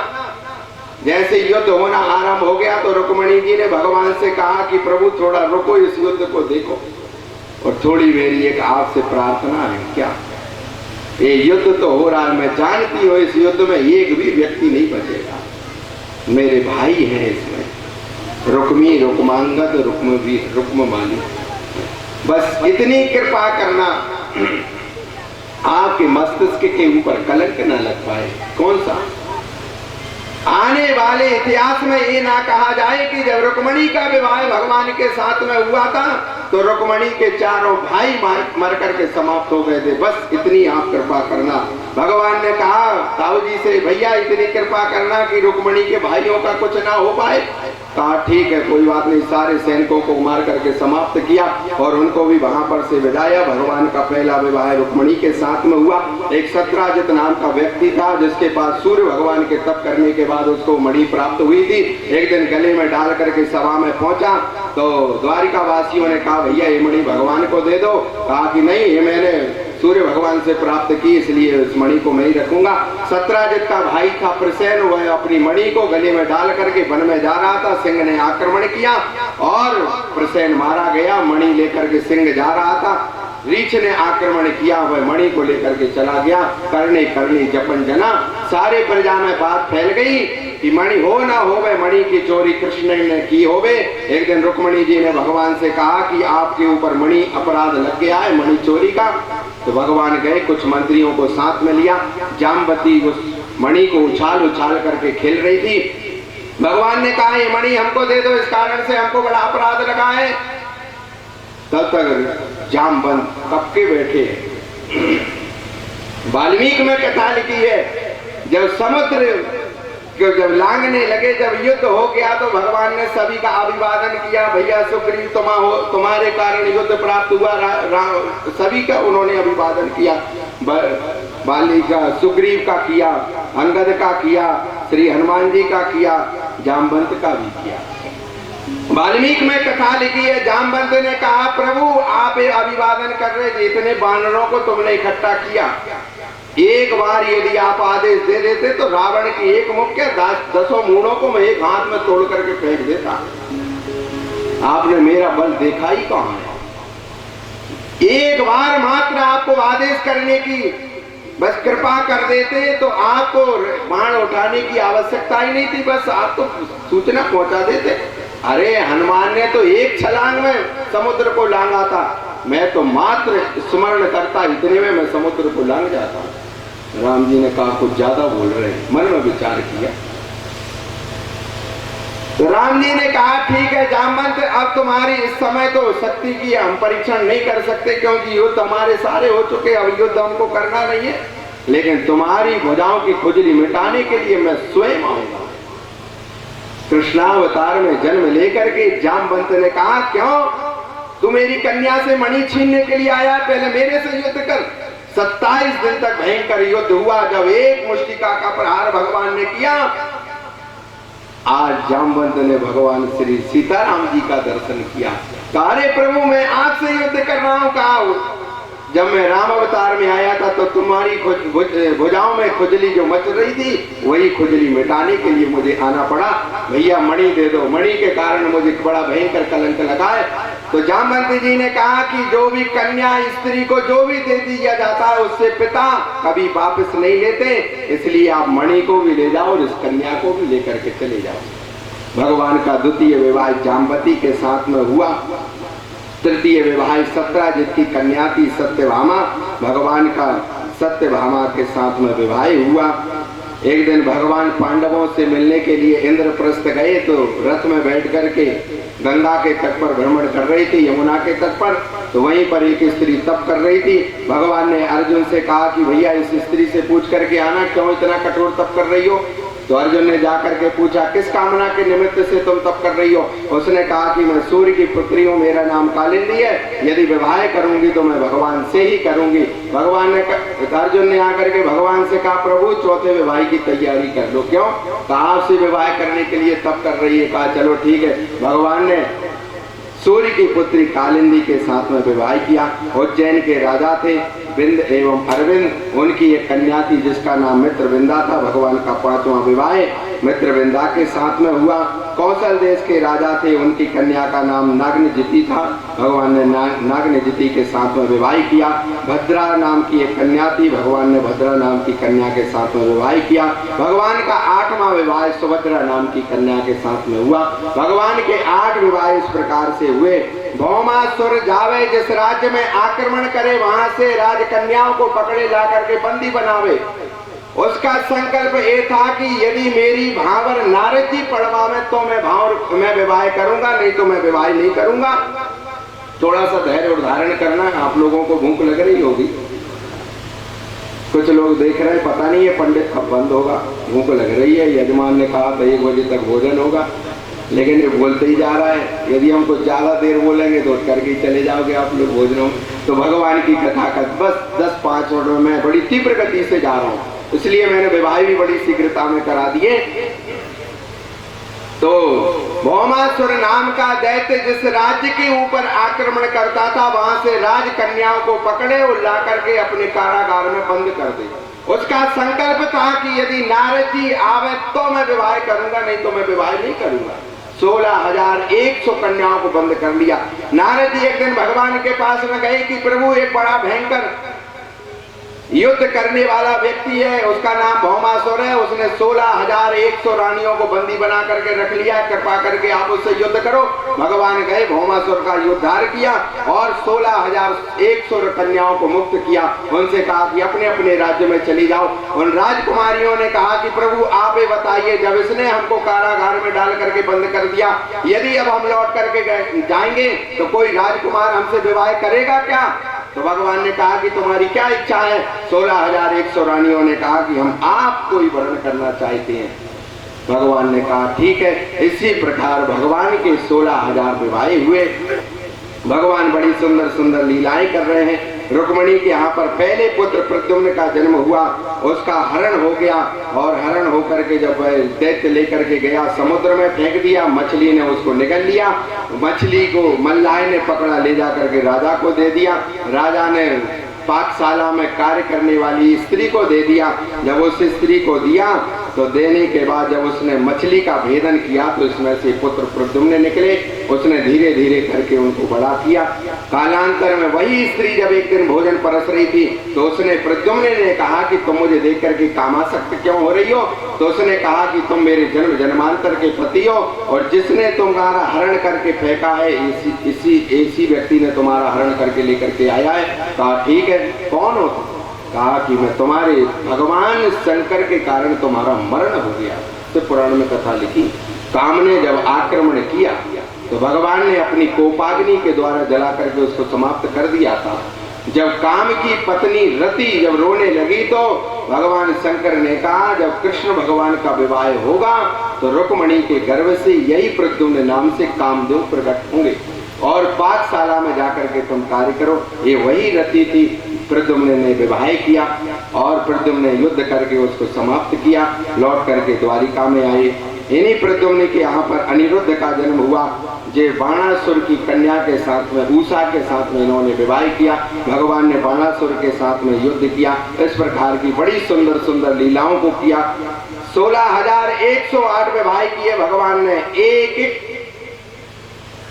जैसे युद्ध होना आरंभ हो गया तो रुक्मिणी जी ने भगवान से कहा कि प्रभु थोड़ा रुको, इस युद्ध को देखो और थोड़ी मेरी एक आपसे प्रार्थना है। क्या? ये युद्ध तो हो रहा है, मैं जानती हूँ इस युद्ध में एक भी व्यक्ति नहीं बचेगा, मेरे भाई हैं इसमें, रुक्मी, रुक्मांगद, रुक्ममाली, बस इतनी कृपा करना आपके मस्तिष्क के ऊपर कलंक न लग पाए। कौन सा आने वाले इतिहास में ये ना कहा जाए कि जब रुक्मणी का विवाह भगवान के साथ में हुआ था तो रुक्मणी के चारों भाई मर करके समाप्त हो गए थे। बस इतनी आप कृपा करना। भगवान ने कहा ताऊ जी से, भैया इतनी कृपा करना कि रुक्मणी के भाइयों का कुछ ना हो पाए। कहा ठीक है, कोई बात नहीं। सारे सैनिकों को मार करके समाप्त किया और उनको भी वहां पर से विदाया। भगवान का पहला विवाह रुक्मणी के साथ में हुआ। एक सत्राजित नाम का व्यक्ति था जिसके पास सूर्य भगवान के तप करने के बाद उसको मणि प्राप्त हुई थी। एक दिन गले में डाल करके सभा में पहुंचा तो द्वारिका वासियों ने कहा भैया ये मणि भगवान को दे दो। कहा कि नहीं, ये मैंने सूर्य भगवान से प्राप्त की, इसलिए उस मणि को मैं ही रखूंगा। सत्राजित का भाई था प्रसेन, वह अपनी मणि को गले में डाल करके वन में जा रहा था। सिंह ने आक्रमण किया और प्रसेन मारा गया। मणि लेकर के सिंह जा रहा था, रीछ ने आक्रमण किया, वह मणि को लेकर के चला गया। करने करनी जपन जना, सारे प्रजा में बात फैल गई कि मणि हो ना हो, वह मणि की चोरी कृष्ण ने की होवे। एक दिन रुक्मणी जी ने भगवान से कहा कि आपके ऊपर मणि अपराध लग गया है, मणि चोरी का। तो भगवान गए, कुछ मंत्रियों को साथ में लिया। जामवती उस मणि को उछाल उछाल करके खेल रही थी। भगवान ने कहा ये मणि हमको दे दो, इस कारण से हमको बड़ा अपराध लगा है। तब तक जामवंत कब के बैठे। वाल्मीकि में कथा लिखी है, जब समुद्र जब लांगने लगे, जब युद्ध हो गया तो भगवान ने सभी का अभिवादन किया। भैया सुग्रीव तुम्हारे कारण युद्ध प्राप्त हुआ। सभी का उन्होंने अभिवादन किया। बाली का, सुग्रीव का किया, अंगद का किया, श्री हनुमान जी का किया, जामवंत का भी किया। वाल्मीकि में कथा लिखी है, जामवंत ने कहा प्रभु आप अभिवादन कर रहे थे, इतने वानरों को तुमने इकट्ठा किया, एक बार यदि आप आदेश दे देते तो रावण की एक मुख्य 10 मूढ़ों को मैं एक हाथ में तोड़ करके फेंक देता। आपने मेरा बल देखा ही कहां है। एक बार मात्र आपको आदेश करने की बस कृपा कर देते तो आपको बाण उठाने की आवश्यकता ही नहीं थी, बस आप तो सूचना पहुंचा देते। अरे हनुमान ने तो एक छलांग में समुद्र को लांगा था, मैं तो मात्र स्मरण करता इतने में मैं समुद्र को लांग जाता। राम जी ने कहा कुछ ज्यादा बोल रहे हैं, मन में विचार किया। तो राम जी ने कहा ठीक है जामवंत, अब तुम्हारी इस समय तो शक्ति की हम परीक्षण नहीं कर सकते क्योंकि युद्ध हमारे सारे हो चुके, अब युद्ध हमको करना नहीं है, लेकिन तुम्हारी भुजाओं की खुजली मिटाने के लिए मैं स्वयं आऊंगा। कृष्णावतार में जन्म लेकर के जामवंत ने कहा क्यों तू मेरी कन्या से मणि छीनने के लिए आया, पहले मेरे से युद्ध कर। 27 दिन तक भयंकर युद्ध हुआ। जब एक मुष्टिका का प्रहार भगवान ने किया, आज जामवंत ने भगवान श्री सीताराम जी का दर्शन किया। अरे प्रभु मैं आज से युद्ध कर रहा हूं। कहा जब मैं राम अवतार में आया था तो तुम्हारी भुजाओं में खुजली जो मच रही थी वही खुजली मिटाने के लिए मुझे आना पड़ा। भैया मणि दे दो, मणि के कारण मुझे बड़ा भयंकर कलंक लगा है। तो जामवंत जी ने कहा कि जो भी कन्या स्त्री को जो भी दे दिया जाता है उससे पिता कभी वापस नहीं लेते, इसलिए आप मणि को भी ले जाओ और इस कन्या को भी लेकर के चले जाओ। भगवान का द्वितीय विवाह जामवती के साथ में हुआ। तृतीय विवाह सत्राजित की कन्या थी सत्यभामा, भगवान का सत्यभामा के साथ में विवाह हुआ। एक दिन भगवान पांडवों से मिलने के लिए इंद्रप्रस्थ गए तो रथ में बैठ करके गंगा के तट पर भ्रमण कर रही थी, यमुना के तट पर। तो वहीं पर एक स्त्री तप कर रही थी। भगवान ने अर्जुन से कहा कि भैया इस स्त्री से पूछ करके आना क्यों इतना कठोर तप कर रही हो। तो अर्जुन ने जाकर के पूछा किस कामना के निमित्त से तुम तप कर रही हो। उसने कहा कि मैं सूर्य की पुत्री हूँ, मेरा नाम कालिंदी है, यदि विवाह करूंगी तो मैं भगवान से ही करूंगी। भगवान ने अर्जुन ने आकर के भगवान से कहा प्रभु चौथे विवाह की तैयारी कर लो। क्यों? कहा आपसे विवाह करने के लिए तप कर रही है। कहा चलो ठीक है। भगवान ने सूर्य की पुत्री कालिंदी के साथ में विवाह किया। उज्जैन के राजा थे बिंद एवं अरविंद उनकी एक कन्या थी जिसका नाम मित्रविंदा था। भगवान का 5वां विवाह मित्रविंदा के साथ में हुआ। कौशल देश के राजा थे, उनकी कन्या का नाम नागनजिति था। भगवान ने नागनजिति के साथ में विवाह किया। भद्रा नाम की एक कन्या थी, भगवान ने भद्रा नाम की कन्या के साथ में विवाह किया। भगवान का 8वां विवाह सुभद्रा नाम की कन्या के साथ में हुआ। भगवान के 8 विवाह इस प्रकार से हुए। भौमासुर जावे जिस राज्य में आक्रमण करे, वहां से राजकन्याओं को पकड़े ला करके बंदी बनावे। उसका संकल्प ये था कि यदि मेरी भावर नारद जी पड़वावे तो मैं विवाह करूंगा, नहीं तो मैं विवाह नहीं करूंगा। थोड़ा सा धैर्य और धारण करना। आप लोगों को भूख लग रही होगी, कुछ लोग देख रहे हैं, पता नहीं है पंडित कब बंद होगा। भूख लग रही है, यजमान ने कहा था 1 बजे तक भोजन होगा, लेकिन ये बोलते ही जा रहा है। यदि हम कुछ ज्यादा देर बोलेंगे तो करके ही चले जाओगे आप लोग भोजनों। तो भगवान की कथा का बस 10-5 मिनट में मैं बड़ी तीव्र गति से जा रहा हूँ, इसलिए मैंने विवाह भी बड़ी शीघ्रता में करा दिए। तो भौमासुर नाम का दैत्य जिस राज्य के ऊपर आक्रमण करता था, वहां से राजकन्याओं को पकड़े और ला करके अपने कारागार में बंद कर दे। उसका संकल्प था कि यदि नारद जी आवे तो मैं विवाह करूंगा, नहीं तो मैं विवाह नहीं करूंगा। 16,100 कन्याओं को बंद कर लिया। नारद जी एक दिन भगवान के पास में गए कि प्रभु एक बड़ा भयंकर युद्ध करने वाला व्यक्ति है, उसका नाम भौमासुर है। उसने 16,100 रानियों को बंदी बना करके रख लिया, कृपा करके आप उससे युद्ध करो। भगवान गए, भौमासुर का उद्धार किया और 16,100 कन्याओं को मुक्त किया। उनसे कहा कि अपने अपने राज्य में चली जाओ। उन राजकुमारियों ने कहा कि प्रभु आप ही बताइए, जब इसने हमको कारागार में डाल करके बंद कर दिया, यदि अब हम लौट करके जाएंगे तो कोई राजकुमार हमसे विवाह करेगा क्या? तो भगवान ने कहा कि तुम्हारी क्या इच्छा है? 16,100 रानियों ने कहा कि हम आपको ही वर्ण करना चाहते हैं। भगवान ने कहा ठीक है। इसी प्रकार भगवान के 16,000 विवाह हुए। भगवान बड़ी सुंदर सुंदर लीलाएं कर रहे हैं। रुक्मिणी के यहाँ पर पहले पुत्र प्रद्युम्न का जन्म हुआ, उसका हरण हो गया और हरण होकर के जब दैत्य लेकर के गया समुद्र में फेंक दिया, मछली ने उसको निगल लिया। मछली को मल्लाह ने पकड़ा, ले जा करके राजा को दे दिया। राजा ने पाकशाला में कार्य करने वाली स्त्री को दे दिया। जब उस स्त्री को दिया तो देने के बाद जब उसने मछली का भेदन किया तो इसमें से पुत्र प्रद्युम्न निकले। उसने धीरे धीरे करके उनको बड़ा किया। कालांतर में वही स्त्री जब एक दिन भोजन परस रही थी तो उसने प्रद्युम्न ने कहा कि तुम मुझे देख करके कामासक्त क्यों हो रही हो? तो उसने कहा कि तुम मेरे जन्म जन्मांतर के पति हो और जिसने तुम्हारा हरण करके फेंका है इसी व्यक्ति ने तुम्हारा हरण करके लेकर के आया है। कहा ठीक है, कौन हो तुम? कहा कि मैं तुम्हारे भगवान शंकर के कारण तुम्हारा मरण हो गया। तो पुराण में कथा लिखी, काम ने जब आक्रमण किया तो भगवान ने अपनी कोपाग्नि के द्वारा जला करके उसको समाप्त कर दिया था। जब काम की पत्नी रति जब रोने लगी तो भगवान शंकर ने कहा जब कृष्ण भगवान का विवाह होगा तो रुक्मिणी के गर्भ से यही प्रद्युम्न नाम से कामदेव प्रकट होंगे और पाकशाला में जाकर के तुम कार्य करो। ये वही रति थी। प्रद्युम्न ने विवाह किया और प्रद्युम्न ने युद्ध करके उसको समाप्त किया। लौट करके द्वारिका में आए। इन्हीं प्रद्युम्न के यहाँ पर अनिरुद्ध का जन्म हुआ, जो बाणासुर की कन्या के साथ में उषा के साथ में इन्होंने विवाह किया। भगवान ने बाणासुर के साथ में युद्ध किया। इस प्रकार की बड़ी सुंदर सुंदर लीलाओं को किया। 16,108 विवाह किए भगवान ने। एक एक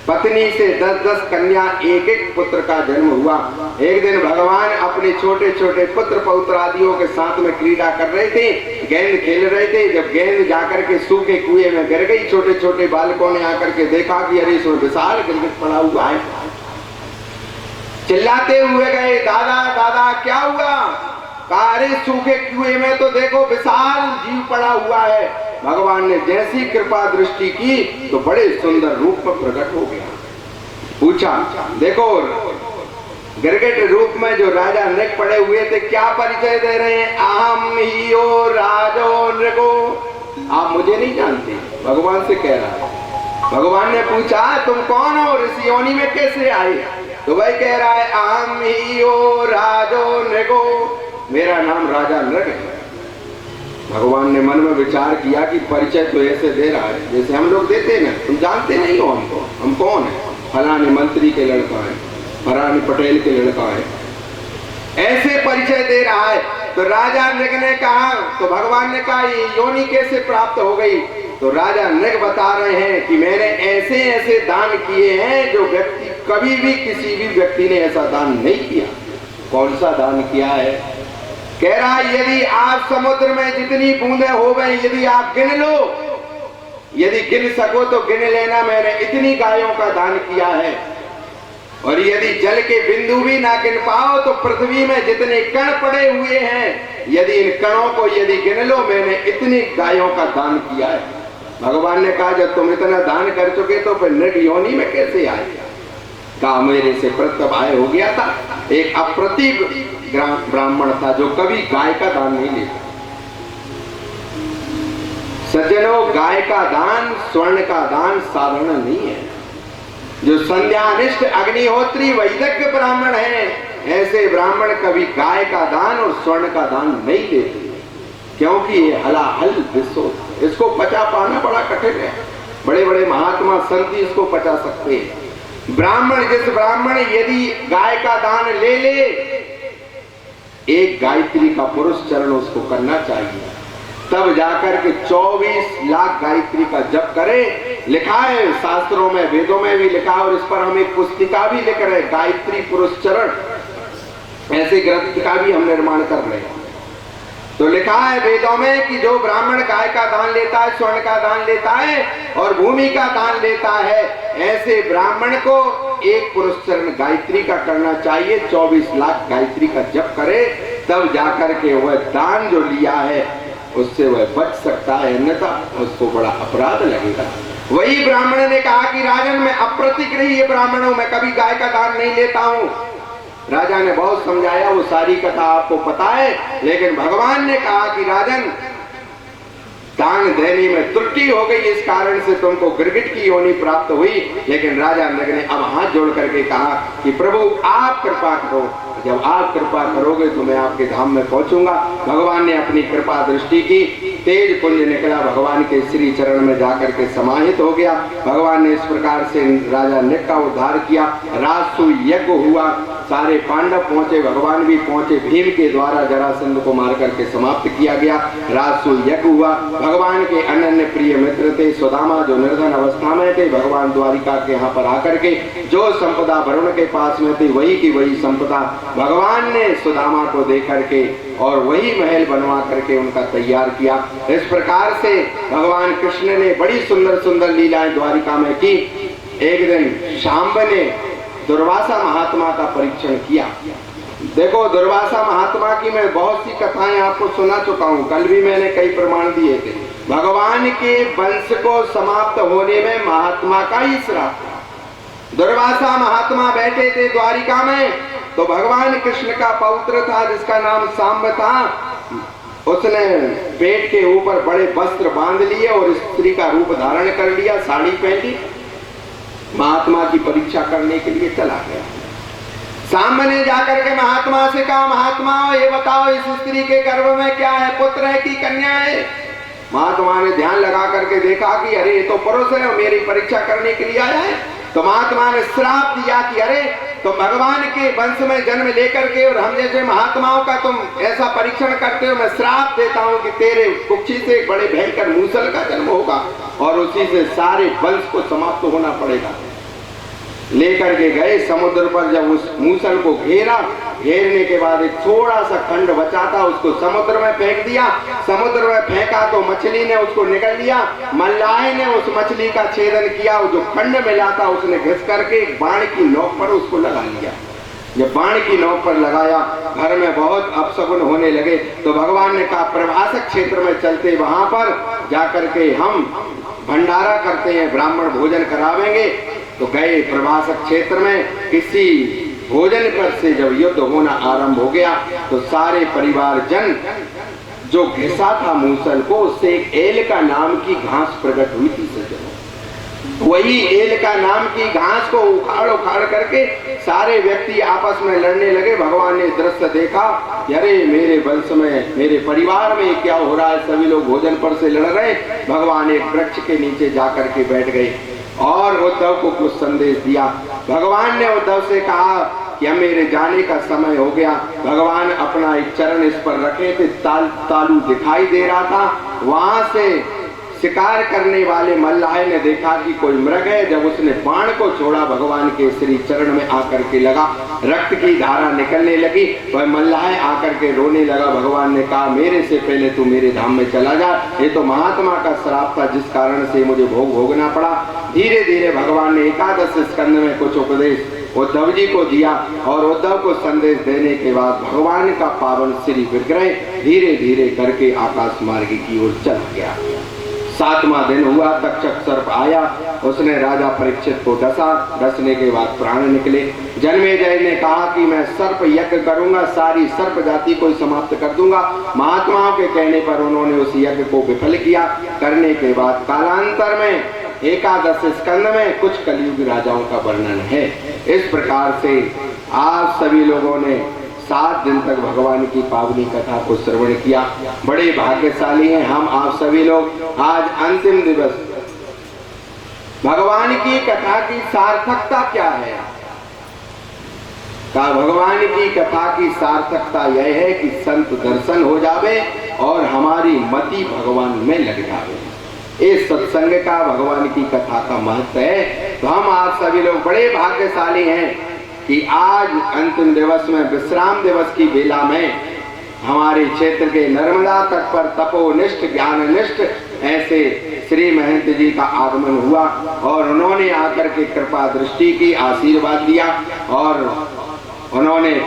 पत्नी से 10-10 कन्या, एक एक पुत्र का जन्म हुआ। एक दिन भगवान अपने छोटे छोटे पुत्र पौत्र आदियों के साथ में क्रीड़ा कर रहे थे, गेंद खेल रहे थे। जब गेंद जाकर के सूखे कुएं में गिर गई, छोटे छोटे बालकों ने आकर के देखा कि अरे इसमें विशाल गिरगिट पड़ा हुआ है। चिल्लाते हुए गए, दादा दादा क्या हुआ? कहा अरे सूखे कुएं में तो देखो विशाल जीव पड़ा हुआ है। भगवान ने जैसी कृपा दृष्टि की तो बड़े सुंदर रूप में प्रकट हो गया। पूछा देखो गिरगिट रूप में जो राजा नृग पड़े हुए थे क्या परिचय दे रहे हैं? अहम ही ओ राजो नृगो। आप मुझे नहीं जानते, भगवान से कह रहा है। भगवान ने पूछा तुम कौन हो, इस योनि में कैसे आए? तो वही कह रहा है अहम ही ओ राजो नृगो, मेरा नाम राजा नृग है। भगवान ने मन में विचार किया कि परिचय तो ऐसे दे रहा है जैसे हम लोग देते हैं, तुम जानते नहीं हो हमको, हम कौन है? फलाने मंत्री के लड़का है, फलाने पटेल के लड़का है। ऐसे परिचय दे रहा है। तो राजा नृग ने कहा, तो भगवान ने कहा ये योनि कैसे प्राप्त हो गई? तो राजा नृग बता रहे हैं कि मैंने ऐसे ऐसे दान किए हैं जो व्यक्ति कभी भी किसी भी व्यक्ति ने ऐसा दान नहीं किया। कौन सा दान किया है? कह रहा यदि आप समुद्र में जितनी बूंदें हो गई यदि आप गिन लो, यदि गिन सको तो गिन लेना, मैंने इतनी गायों का दान किया है। और यदि जल के बिंदु भी ना गिन पाओ तो पृथ्वी में जितने कण पड़े हुए हैं यदि इन कणों को यदि गिन लो, मैंने इतनी गायों का दान किया है। भगवान ने कहा जब तुम इतना दान कर चुके तो फिर नृग योनि में कैसे आए? कहा मेरे से प्रत्यवाय हो गया था। एक अप्रतिभ ब्राह्मण था जो कभी गाय का दान नहीं लेता। सज्जनों, गाय का दान, स्वर्ण का दान साधारण नहीं है। जो संध्यानिष्ठ अग्निहोत्री वैदिक ब्राह्मण हैं, ऐसे ब्राह्मण कभी गाय का दान और स्वर्ण का दान नहीं देते, क्योंकि ये हलाहल विश्व, इसको पचा पाना बड़ा कठिन है। बड़े बड़े महात्मा संत इसको पचा सकते हैं। ब्राह्मण, जिस ब्राह्मण यदि गाय का दान ले ले, एक गायत्री का पुरुष चरण उसको करना चाहिए, तब जाकर के 24 लाख गायत्री का जप करे। लिखा है शास्त्रों में, वेदों में भी लिखा है, और इस पर हम एक पुस्तिका भी लिख रहे हैं, गायत्री पुरुष चरण, ऐसे ग्रंथ का भी हम निर्माण कर रहे हैं। तो लिखा है वेदों में कि जो ब्राह्मण गाय का दान लेता है, स्वर्ण का दान लेता है और भूमि का दान लेता है, ऐसे ब्राह्मण को एक पुरुष चरण गायत्री का करना चाहिए। 24 लाख गायत्री का जप करे, तब जाकर के वह दान जो लिया है उससे वह बच सकता है, अन्यथा उसको बड़ा अपराध लगेगा। वही ब्राह्मण ने कहा कि राजन मैं अप्रतिक्रिय ब्राह्मण हूं, मैं कभी गाय का दान नहीं लेता हूं। राजा ने बहुत समझाया, वो सारी कथा आपको पता है, लेकिन भगवान ने कहा कि राजन दान देने में त्रुटि हो गई, इस कारण से तुमको गिरगिट की योनि प्राप्त हुई। लेकिन राजा नृग ने अब हाथ जोड़ करके कहा कि प्रभु आप कृपा करो, जब आप कृपा करोगे तो मैं आपके धाम में पहुंचूंगा। भगवान ने अपनी कृपा दृष्टि की, तेज पुंज निकला, भगवान के श्री चरण में जाकर के समाहित हो गया। भगवान ने इस प्रकार से राजा नृग का उद्धार किया। राजसु यज्ञ हुआ, सारे पांडव पहुंचे, भगवान भी पहुंचे, भीम के द्वारा जरासंध को मार करके समाप्त किया गया। राजसु यज्ञ हुआ। भगवान के अनन्य प्रिय मित्र थे सुदामा, जो निर्धन अवस्था में थे, भगवान द्वारिका के यहाँ पर आकर के जो संपदा वरुण के पास में थी, वही की वही संपदा भगवान ने सुदामा को दे करके और वही महल बनवा करके उनका तैयार किया। इस प्रकार से भगवान कृष्ण ने बड़ी सुंदर सुंदर लीलाएं द्वारिका में की। एक दिन शांब ने दुर्वासा महात्मा का परीक्षण किया। देखो, दुर्वासा महात्मा की मैं बहुत सी कथाएं आपको सुना चुका हूं, कल भी मैंने कई प्रमाण दिए थे। भगवान के वंश को समाप्त होने में महात्मा का ही श्राप था। दुर्वासा महात्मा बैठे थे द्वारिका में, तो भगवान कृष्ण का पौत्र था जिसका नाम सांब था, उसने पेट के ऊपर बड़े वस्त्र बांध लिए और स्त्री का रूप धारण कर लिया, साड़ी पहन ली, महात्मा की परीक्षा करने के लिए चला गया। सांब ने जाकर के महात्मा से कहा, महात्मा ये बताओ इस स्त्री के गर्भ में क्या है, पुत्र है कि कन्या है? महात्मा ने ध्यान लगा करके देखा कि अरे ये तो पुरुष है और मेरी परीक्षा करने के लिए आया है। तो महात्मा ने श्राप दिया कि अरे तो भगवान के वंश में जन्म लेकर के और हम जैसे महात्माओं का तुम ऐसा परीक्षण करते हो, मैं श्राप देता हूं कि तेरे कुक्षी से एक बड़े भयंकर मूसल का जन्म होगा और उसी से सारे वंश को समाप्त होना पड़ेगा। लेकर के गए समुद्र पर, जब उस मूसल को घेरा, घेरने के बाद एक थोड़ा सा खंड बचा था, उसको समुद्र में फेंक दिया। समुद्र में फेंका तो मछली ने उसको निगल लिया। मल्लाह ने उस मछली का छेदन किया, जो खंड मिला था उसने घिस करके एक बाण की नोक पर उसको लगा लिया। जब बाण की नोक पर लगाया, घर में बहुत अपशगुन होने लगे। तो भगवान ने कहा प्रभासक क्षेत्र में चलते, वहां पर जाकर के हम भंडारा करते हैं, ब्राह्मण भोजन करावेंगे। तो गए प्रभासक क्षेत्र में, किसी भोजन पर से जब युद्ध होना आरंभ हो गया तो सारे परिवार जन जो घिसा था मूसल को, उससे एक एलका नाम की घास प्रकट हुई थी सज्जनों। वही एलका नाम की घास को उखाड़ उखाड़ करके सारे व्यक्ति आपस में लड़ने लगे। भगवान ने दृश्य देखा, अरे मेरे वंश में, मेरे परिवार में क्या हो रहा है, सभी लोग भोजन पर से लड़ रहे। भगवान एक वृक्ष के नीचे जाकर के बैठ गए और उद्धव को कुछ संदेश दिया। भगवान ने उद्धव से कहा कि अब मेरे जाने का समय हो गया। भगवान अपना एक चरण इस पर रखे थे, तालू दिखाई दे रहा था। वहां से शिकार करने वाले मल्लाह ने देखा कि कोई मृग है। जब उसने बाण को छोड़ा, भगवान के श्री चरण में आकर के लगा, रक्त की धारा निकलने लगी। वह मल्लाह आकर के रोने लगा। भगवान ने कहा, मेरे से पहले तू मेरे धाम में चला जा, ये तो महात्मा का श्राप था जिस कारण से मुझे भोग भोगना पड़ा। धीरे धीरे भगवान ने 11 स्कंद में कुछ उपदेश उद्धव जी को दिया और उद्धव को संदेश देने के बाद भगवान का पावन श्री विग्रह धीरे धीरे करके आकाश मार्ग की ओर चल गया। 7वां दिन हुआ, तक्षक सर्प आया, उसने राजा परीक्षित को डसा। डसने के बाद प्राण निकले। जन्मेजय ने कहा कि मैं सर्प यज्ञ करूंगा, सारी सर्प जाति को समाप्त कर दूंगा। महात्माओं के कहने पर उन्होंने उस यज्ञ को विफल किया। करने के बाद कालांतर में 11 स्कंद में कुछ कलियुग राजाओं का वर्णन है। इस प्रकार से आप सभी लोगों ने 7 दिन तक भगवान की पावनी कथा को श्रवण किया। बड़े भाग्यशाली हैं हम आप सभी लोग। आज अंतिम दिवस। भगवान की कथा की सार्थकता क्या है? भगवान की कथा की सार्थकता यह है कि संत दर्शन हो जावे और हमारी मति भगवान में लग जावे। इस सत्संग का भगवान की कथा का महत्व है। तो हम आप सभी लोग बड़े भाग्यशाली हैं कि आज अंतिम दिवस में, विश्राम दिवस की बेला में हमारे क्षेत्र के नर्मदा तट पर तपोनिष्ठ ज्ञाननिष्ठ ऐसे श्री महंत जी का आगमन हुआ और उन्होंने आकर के कृपा दृष्टि की, आशीर्वाद दिया और उन्होंने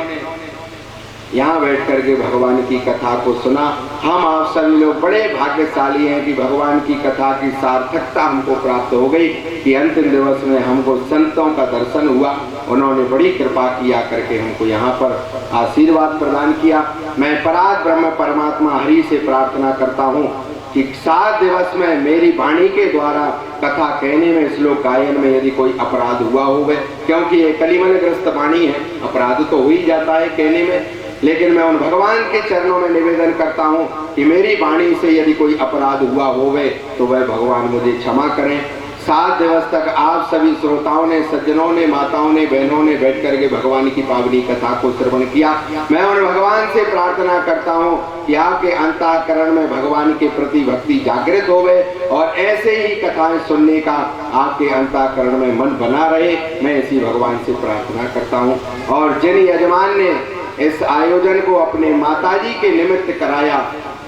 यहाँ बैठ करके भगवान की कथा को सुना। हम आप सभी लोग बड़े भाग्यशाली हैं कि भगवान की कथा की सार्थकता हमको प्राप्त हो गई कि अंतिम दिवस में हमको संतों का दर्शन हुआ। उन्होंने बड़ी कृपा किया करके हमको यहाँ पर आशीर्वाद प्रदान किया। मैं परात ब्रह्म परमात्मा हरि से प्रार्थना करता हूँ कि 7 दिवस में मेरी वाणी के द्वारा कथा कहने में, श्लोक गायन में यदि कोई अपराध हुआ होवे, क्योंकि ये कलिमलग्रस्त वाणी है, अपराध तो हो ही जाता है कहने में, लेकिन मैं उन भगवान के चरणों में निवेदन करता हूँ कि मेरी वाणी से यदि कोई अपराध हुआ होवे तो वह भगवान मुझे क्षमा करें। 7 दिवस तक आप सभी श्रोताओं ने, सज्जनों ने, माताओं ने, बहनों ने बैठ करके भगवान की पावनी कथा को श्रवण किया। मैं उन भगवान से प्रार्थना करता हूँ कि आपके अंतःकरण में भगवान के प्रति भक्ति जागृत होवे और ऐसे ही कथाएं सुनने का आपके अंतःकरण में मन बना रहे। मैं इसी भगवान से प्रार्थना करता हूँ। और जिन यजमान ने इस आयोजन को अपने माताजी के निमित्त कराया,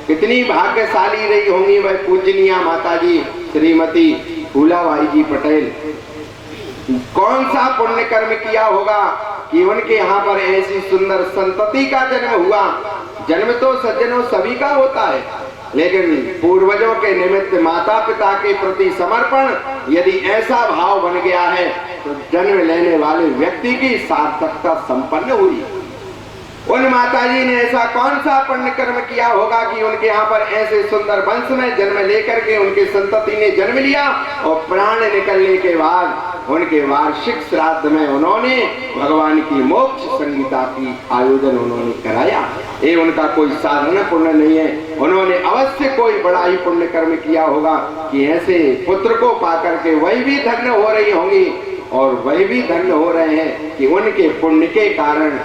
कितनी भाग्यशाली रही होंगी वह पूजनीय माताजी श्रीमती फूलाबाई जी पटेल। कौन सा पुण्य कर्म किया होगा कि उनके यहाँ पर ऐसी सुंदर संतति का जन्म हुआ। जन्म तो सज्जनों सभी का होता है, लेकिन पूर्वजों के निमित्त माता पिता के प्रति समर्पण यदि ऐसा भाव बन गया है तो जन्म लेने वाले व्यक्ति की सार्थकता संपन्न हुई। उन माताजी ने ऐसा कौन सा पुण्य कर्म किया होगा कि उनके यहाँ पर ऐसे सुंदर वंश में जन्म लेकर के उनके संतति ने जन्म लिया और प्राण निकलने के बाद उनके वार्षिक श्राद्ध में उन्होंने भगवान की मोक्ष संगीता की आयोजन उन्होंने कराया। ये उनका कोई साधारण पुण्य नहीं है, उन्होंने अवश्य कोई बड़ा ही पुण्य कर्म किया होगा कि ऐसे पुत्र को पाकर के वही भी धन्य हो रही होंगी और वही भी धन्य हो रहे हैं कि उनके पुण्य के कारण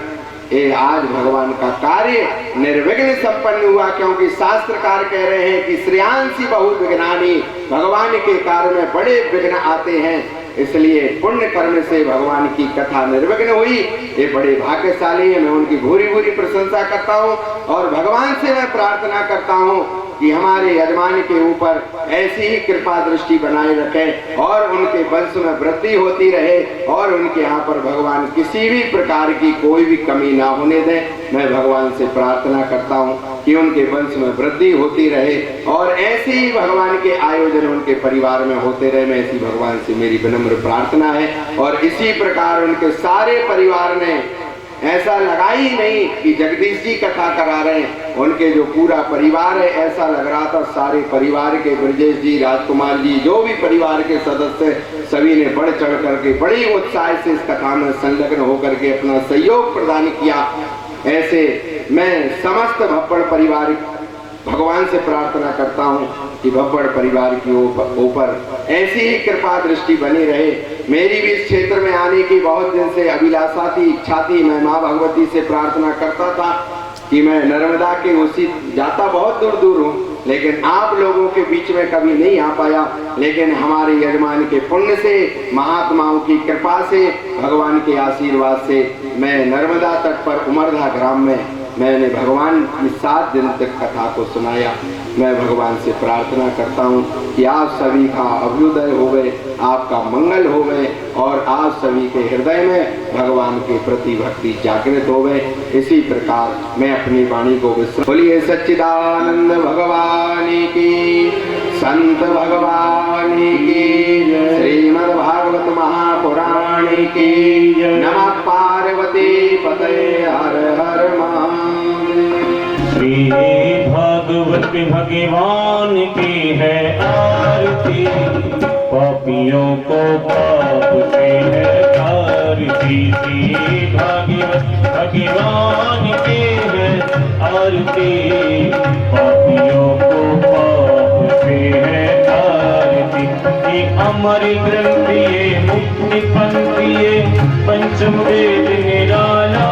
ये आज भगवान का कार्य निर्विघ्न संपन्न हुआ। क्योंकि शास्त्रकार कह रहे हैं कि श्रेयांसी बहुत विघ्नानि, भगवान के कार्य में बड़े विघ्न आते हैं, इसलिए पुण्य कर्म से भगवान की कथा निर्विघ्न हुई। ये बड़े भाग्यशाली हैं, मैं उनकी भूरी भूरी प्रशंसा करता हूँ और भगवान से मैं प्रार्थना करता हूँ कि हमारे यजमान के ऊपर ऐसी ही कृपा दृष्टि बनाए रखें और उनके वंश में वृद्धि होती रहे और उनके यहाँ पर भगवान किसी भी प्रकार की कोई भी कमी ना होने दें। मैं भगवान से प्रार्थना करता हूँ कि उनके वंश में वृद्धि होती रहे और ऐसे ही भगवान के आयोजन उनके परिवार में होते रहे। मैं इसी भगवान से मेरी विनम्र प्रार्थना है। और इसी प्रकार उनके सारे परिवार ने ऐसा लगा ही नहीं कि जगदीश जी कथा करा रहे हैं, उनके जो पूरा परिवार है ऐसा लग रहा था सारे परिवार के, ब्रजेश जी, राजकुमार जी, जो भी परिवार के सदस्य सभी ने बढ़ चढ़ करके बड़ी उत्साह से इस कथा में संलग्न होकर के अपना सहयोग प्रदान किया। ऐसे मैं समस्त भप्पड़ परिवार भगवान से प्रार्थना करता हूँ कि भव्वड़ परिवार की ऊपर ऐसी ही कृपा दृष्टि बनी रहे। मेरी भी इस क्षेत्र में आने की बहुत दिन से अभिलाषा थी, इच्छा थी। मैं माँ भगवती से प्रार्थना करता था कि मैं नर्मदा के उसी जाता बहुत दूर दूर हूँ, लेकिन आप लोगों के बीच में कभी नहीं आ पाया। लेकिन हमारे यजमान के पुण्य से, महात्माओं की कृपा से, भगवान के आशीर्वाद से मैं नर्मदा तट पर उमरधा ग्राम में मैंने भगवान की 7 दिन तक कथा को सुनाया। मैं भगवान से प्रार्थना करता हूँ कि आप सभी का अभ्युदय होवे, आपका मंगल होवे और आप सभी के हृदय में भगवान के प्रति भक्ति जागृत होवे। इसी प्रकार मैं अपनी वाणी को बोलिए सच्चिदानंद भगवान की, संत भगवान की, श्रीमद् भागवत महापुराण की। नमः पार्वती पतये हर हर महादेव।
श्री भागवत भगवान की है आरती, पापियों को पाप से है तारती। श्री भागवत भगवान की है आरती, पापियों को पाप से है तारती। ये अमर ग्रंथ ये मुक्ति पंथी ये पंचम वेद निराला,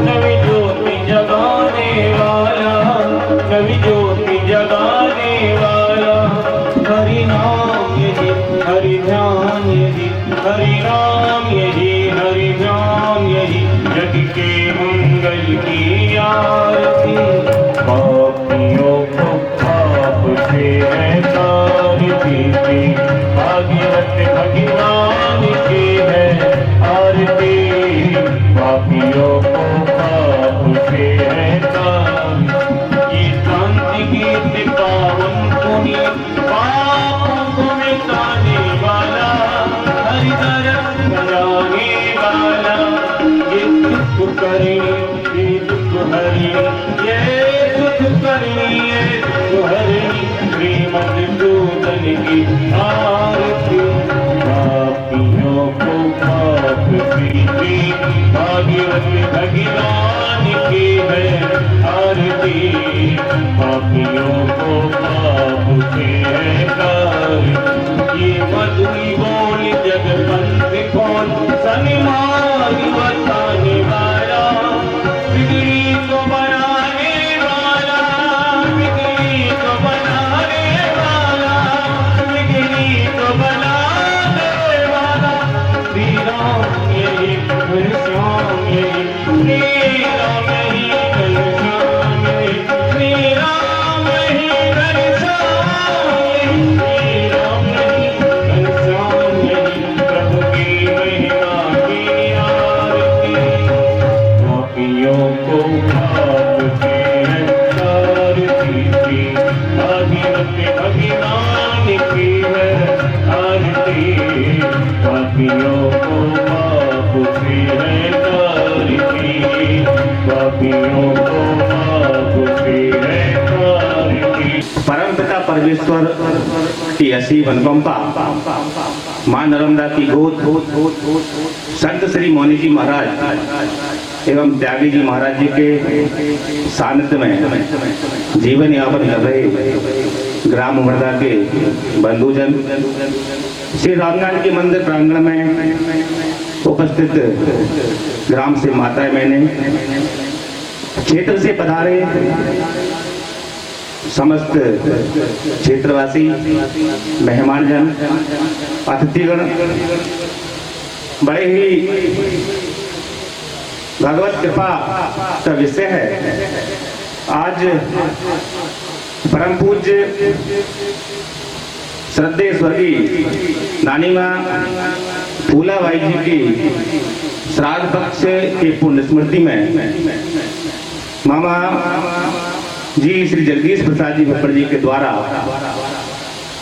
नवी ज्योति जगाने वाला, नवी ज्योति जगाने वाला। हरि नाम यही हरि ध्यान यही, हरि नाम यही हरि ध्यान यही, जग के मंगल की आरती। पापियों को पाप से है तारती, भागवत भगवान की है आरती, पापियों को पाप से है तारती। ये शांति गीत पावन पुनीत, पापों को मिटाने वाला, हरि दरस बनाने वाला। ये दुख करनी ये दुख हरी, ये दुख करनी ये दुख हरी, श्रीमद्दूतन की आरती। पापियों को पाप से भागवत भगवान की है आरती, पापियों को पाप से है तारती। ये मधुरी बोल जगपंथ कौन, सन्मार्ग बताने वाला, बिगड़ी को बनाने वाला, बिगड़ी को बनाने वाला, बिगड़ी को बनाने वाला। श्री राम यही घनश्याम यही, श्री राम यही घनश्याम यही, श्री राम यही घनश्याम यही, श्री राम यही घनश्याम यही। प्रभु की महिमा की आरती, पापियों को पाप से है तारती। भागवत भगवान की है आरती, पापियों को पाप से है तारती, पापियों को पाप से है तारती।
परमपिता परमेश्वर की असीम अनुकंपा, मां नर्मदा की गोद, संत श्री मौनी जी महाराज एवं त्यागी जी महाराज जी के सानिध्य में जीवन यापन कर रहे ग्राम उमरदा के बंधुजन श्री रामनाथ के मंदिर प्रांगण में उपस्थित ग्राम से माताएं मैंने क्षेत्र से पधारे समस्त क्षेत्रवासी मेहमानजन अतिथिगण, बड़े ही भगवत कृपा का विषय है। आज परम पूज्य श्रद्धेय स्वर्गीय नानी मां फूलाबाई जी की श्राद्ध पक्ष के पुण्य स्मृति में मामा जी श्री जगदीश प्रसाद जी भप्पड़ जी के द्वारा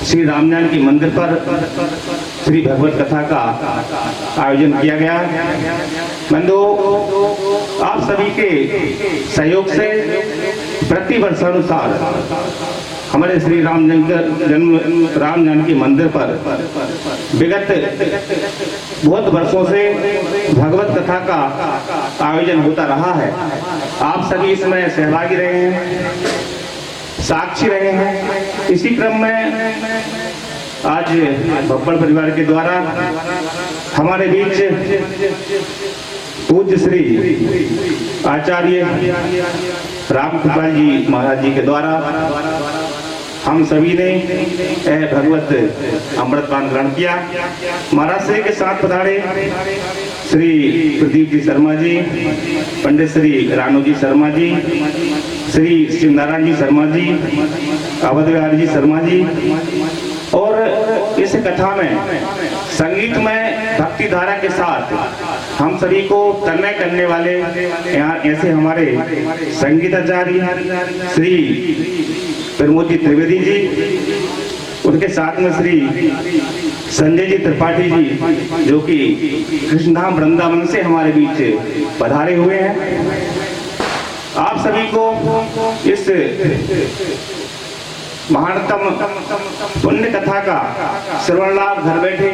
श्री रामनाथ के मंदिर पर श्री भगवत कथा का आयोजन किया गया। बंधु, आप सभी के सहयोग से प्रति वर्षानुसार हमारे श्री राम जानकी मंदिर पर विगत बहुत वर्षों से भगवत कथा का आयोजन होता रहा है। आप सभी इसमें सहभागी रहे हैं। साक्षी रहे हैं। इसी क्रम में आज भब्बड़ परिवार के द्वारा हमारे बीच पूज्य श्री आचार्य रामकृपाल जी महाराज जी के द्वारा हम सभी ने भगवत अमृतपान ग्रहण किया। महाराज श्री के साथ पधारे श्री प्रदीप जी शर्मा जी, पंडित श्री रानू जी शर्मा जी, श्री शिवनारायण जी शर्मा जी, अवध विहार जी शर्मा जी, और इस कथा में संगीत में भक्ति धारा के साथ हम सभी को तन्मय करने वाले यहाँ ऐसे हमारे संगीताचार्य श्री प्रमोद जी त्रिवेदी जी, उनके साथ में श्री संजय जी त्रिपाठी जी जो कि कृष्णधाम वृंदावन से हमारे बीच पधारे हुए हैं। आप सभी को इस महानतम पुण्य कथा का श्रवण लाभ घर बैठे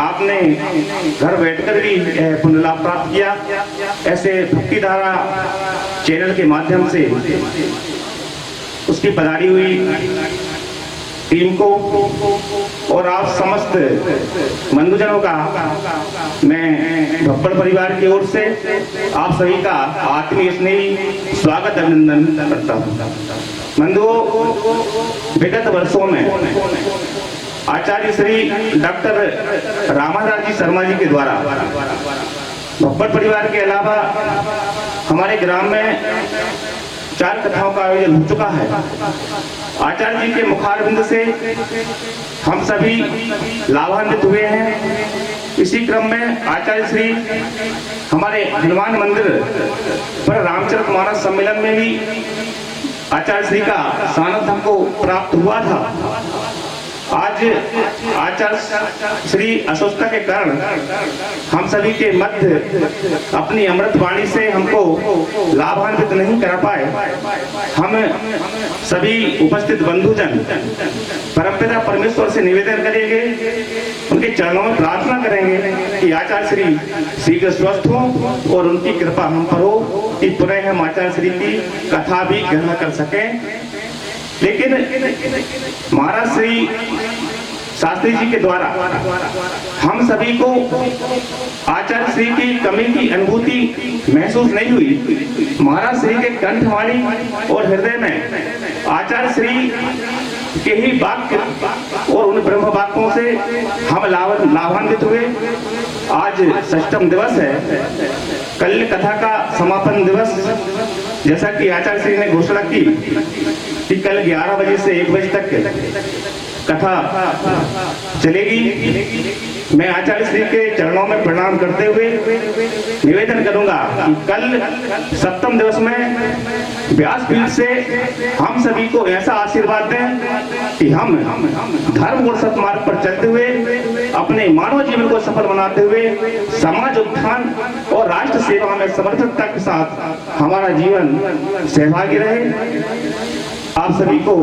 आपने घर बैठकर भी पुण्य लाभ प्राप्त किया। ऐसे भक्ति धारा चैनल के माध्यम से उसकी पधारी हुई टीम को और आप समस्त बंधुजनों का मैं भब्बड़ परिवार की ओर से आप सभी का आत्मीय स्नेही स्वागत अभिनंदन करता हूँ। बंधुओं, विगत वर्षों में आचार्य श्री डॉक्टर रामादास जी शर्मा जी के द्वारा भब्बड़ परिवार के अलावा हमारे ग्राम में 4 कथाओं का आयोजन हो चुका है। आचार्य जी के मुखारबिंद से हम सभी लाभान्वित हुए हैं। इसी क्रम में आचार्य श्री हमारे हनुमान मंदिर पर रामचरित मानस सम्मेलन में भी आचार्य श्री का सानिध्य हमको प्राप्त हुआ था। आज आचार्य श्री अस्वस्थता के कारण हम सभी के मध्य अपनी अमृत वाणी से हमको लाभान्वित नहीं कर पाए। हम सभी उपस्थित बंधुजन परमपिता परमेश्वर से निवेदन करेंगे, उनके चरणों में प्रार्थना करेंगे कि आचार्य श्री शीघ्र स्वस्थ हो और उनकी कृपा हम पर हो कि पुनः हम आचार्य श्री की कथा भी ग्रहण कर सकें। लेकिन महाराज श्री शास्त्री जी के द्वारा हम सभी को आचार्य श्री की कमी की अनुभूति महसूस नहीं हुई। महाराज श्री के कंठवाणी और हृदय में आचार्य श्री के ही वाक्य और उन ब्रह्म वाक्यों से हम लाभान्वित हुए। आज षष्ठम दिवस है, कल कथा का समापन दिवस। जैसा कि आचार्य श्री ने घोषणा की कि कल 11 बजे से 1 बजे तक कथा चलेगी। मैं आचार्य श्री के चरणों में प्रणाम करते हुए निवेदन करूंगा कि कल 7वें दिवस में व्यासपीठ से हम सभी को ऐसा आशीर्वाद दें कि हम धर्म और सत्मार्ग पर चलते हुए अपने मानव जीवन को सफल बनाते हुए समाज उत्थान और राष्ट्र सेवा में समर्थकता के साथ हमारा जीवन सहभागी रहे। आप सभी को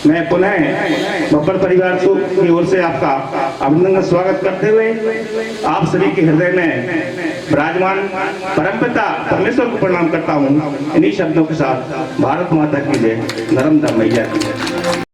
मैं पुनः भब्बड़ परिवार की ओर से आपका अभिनंदन स्वागत करते हुए आप सभी के हृदय में विराजमान परमपिता परमेश्वर को प्रणाम करता हूँ। इन्हीं शब्दों के साथ भारत माता की जय, नर्मदा मैया की जय।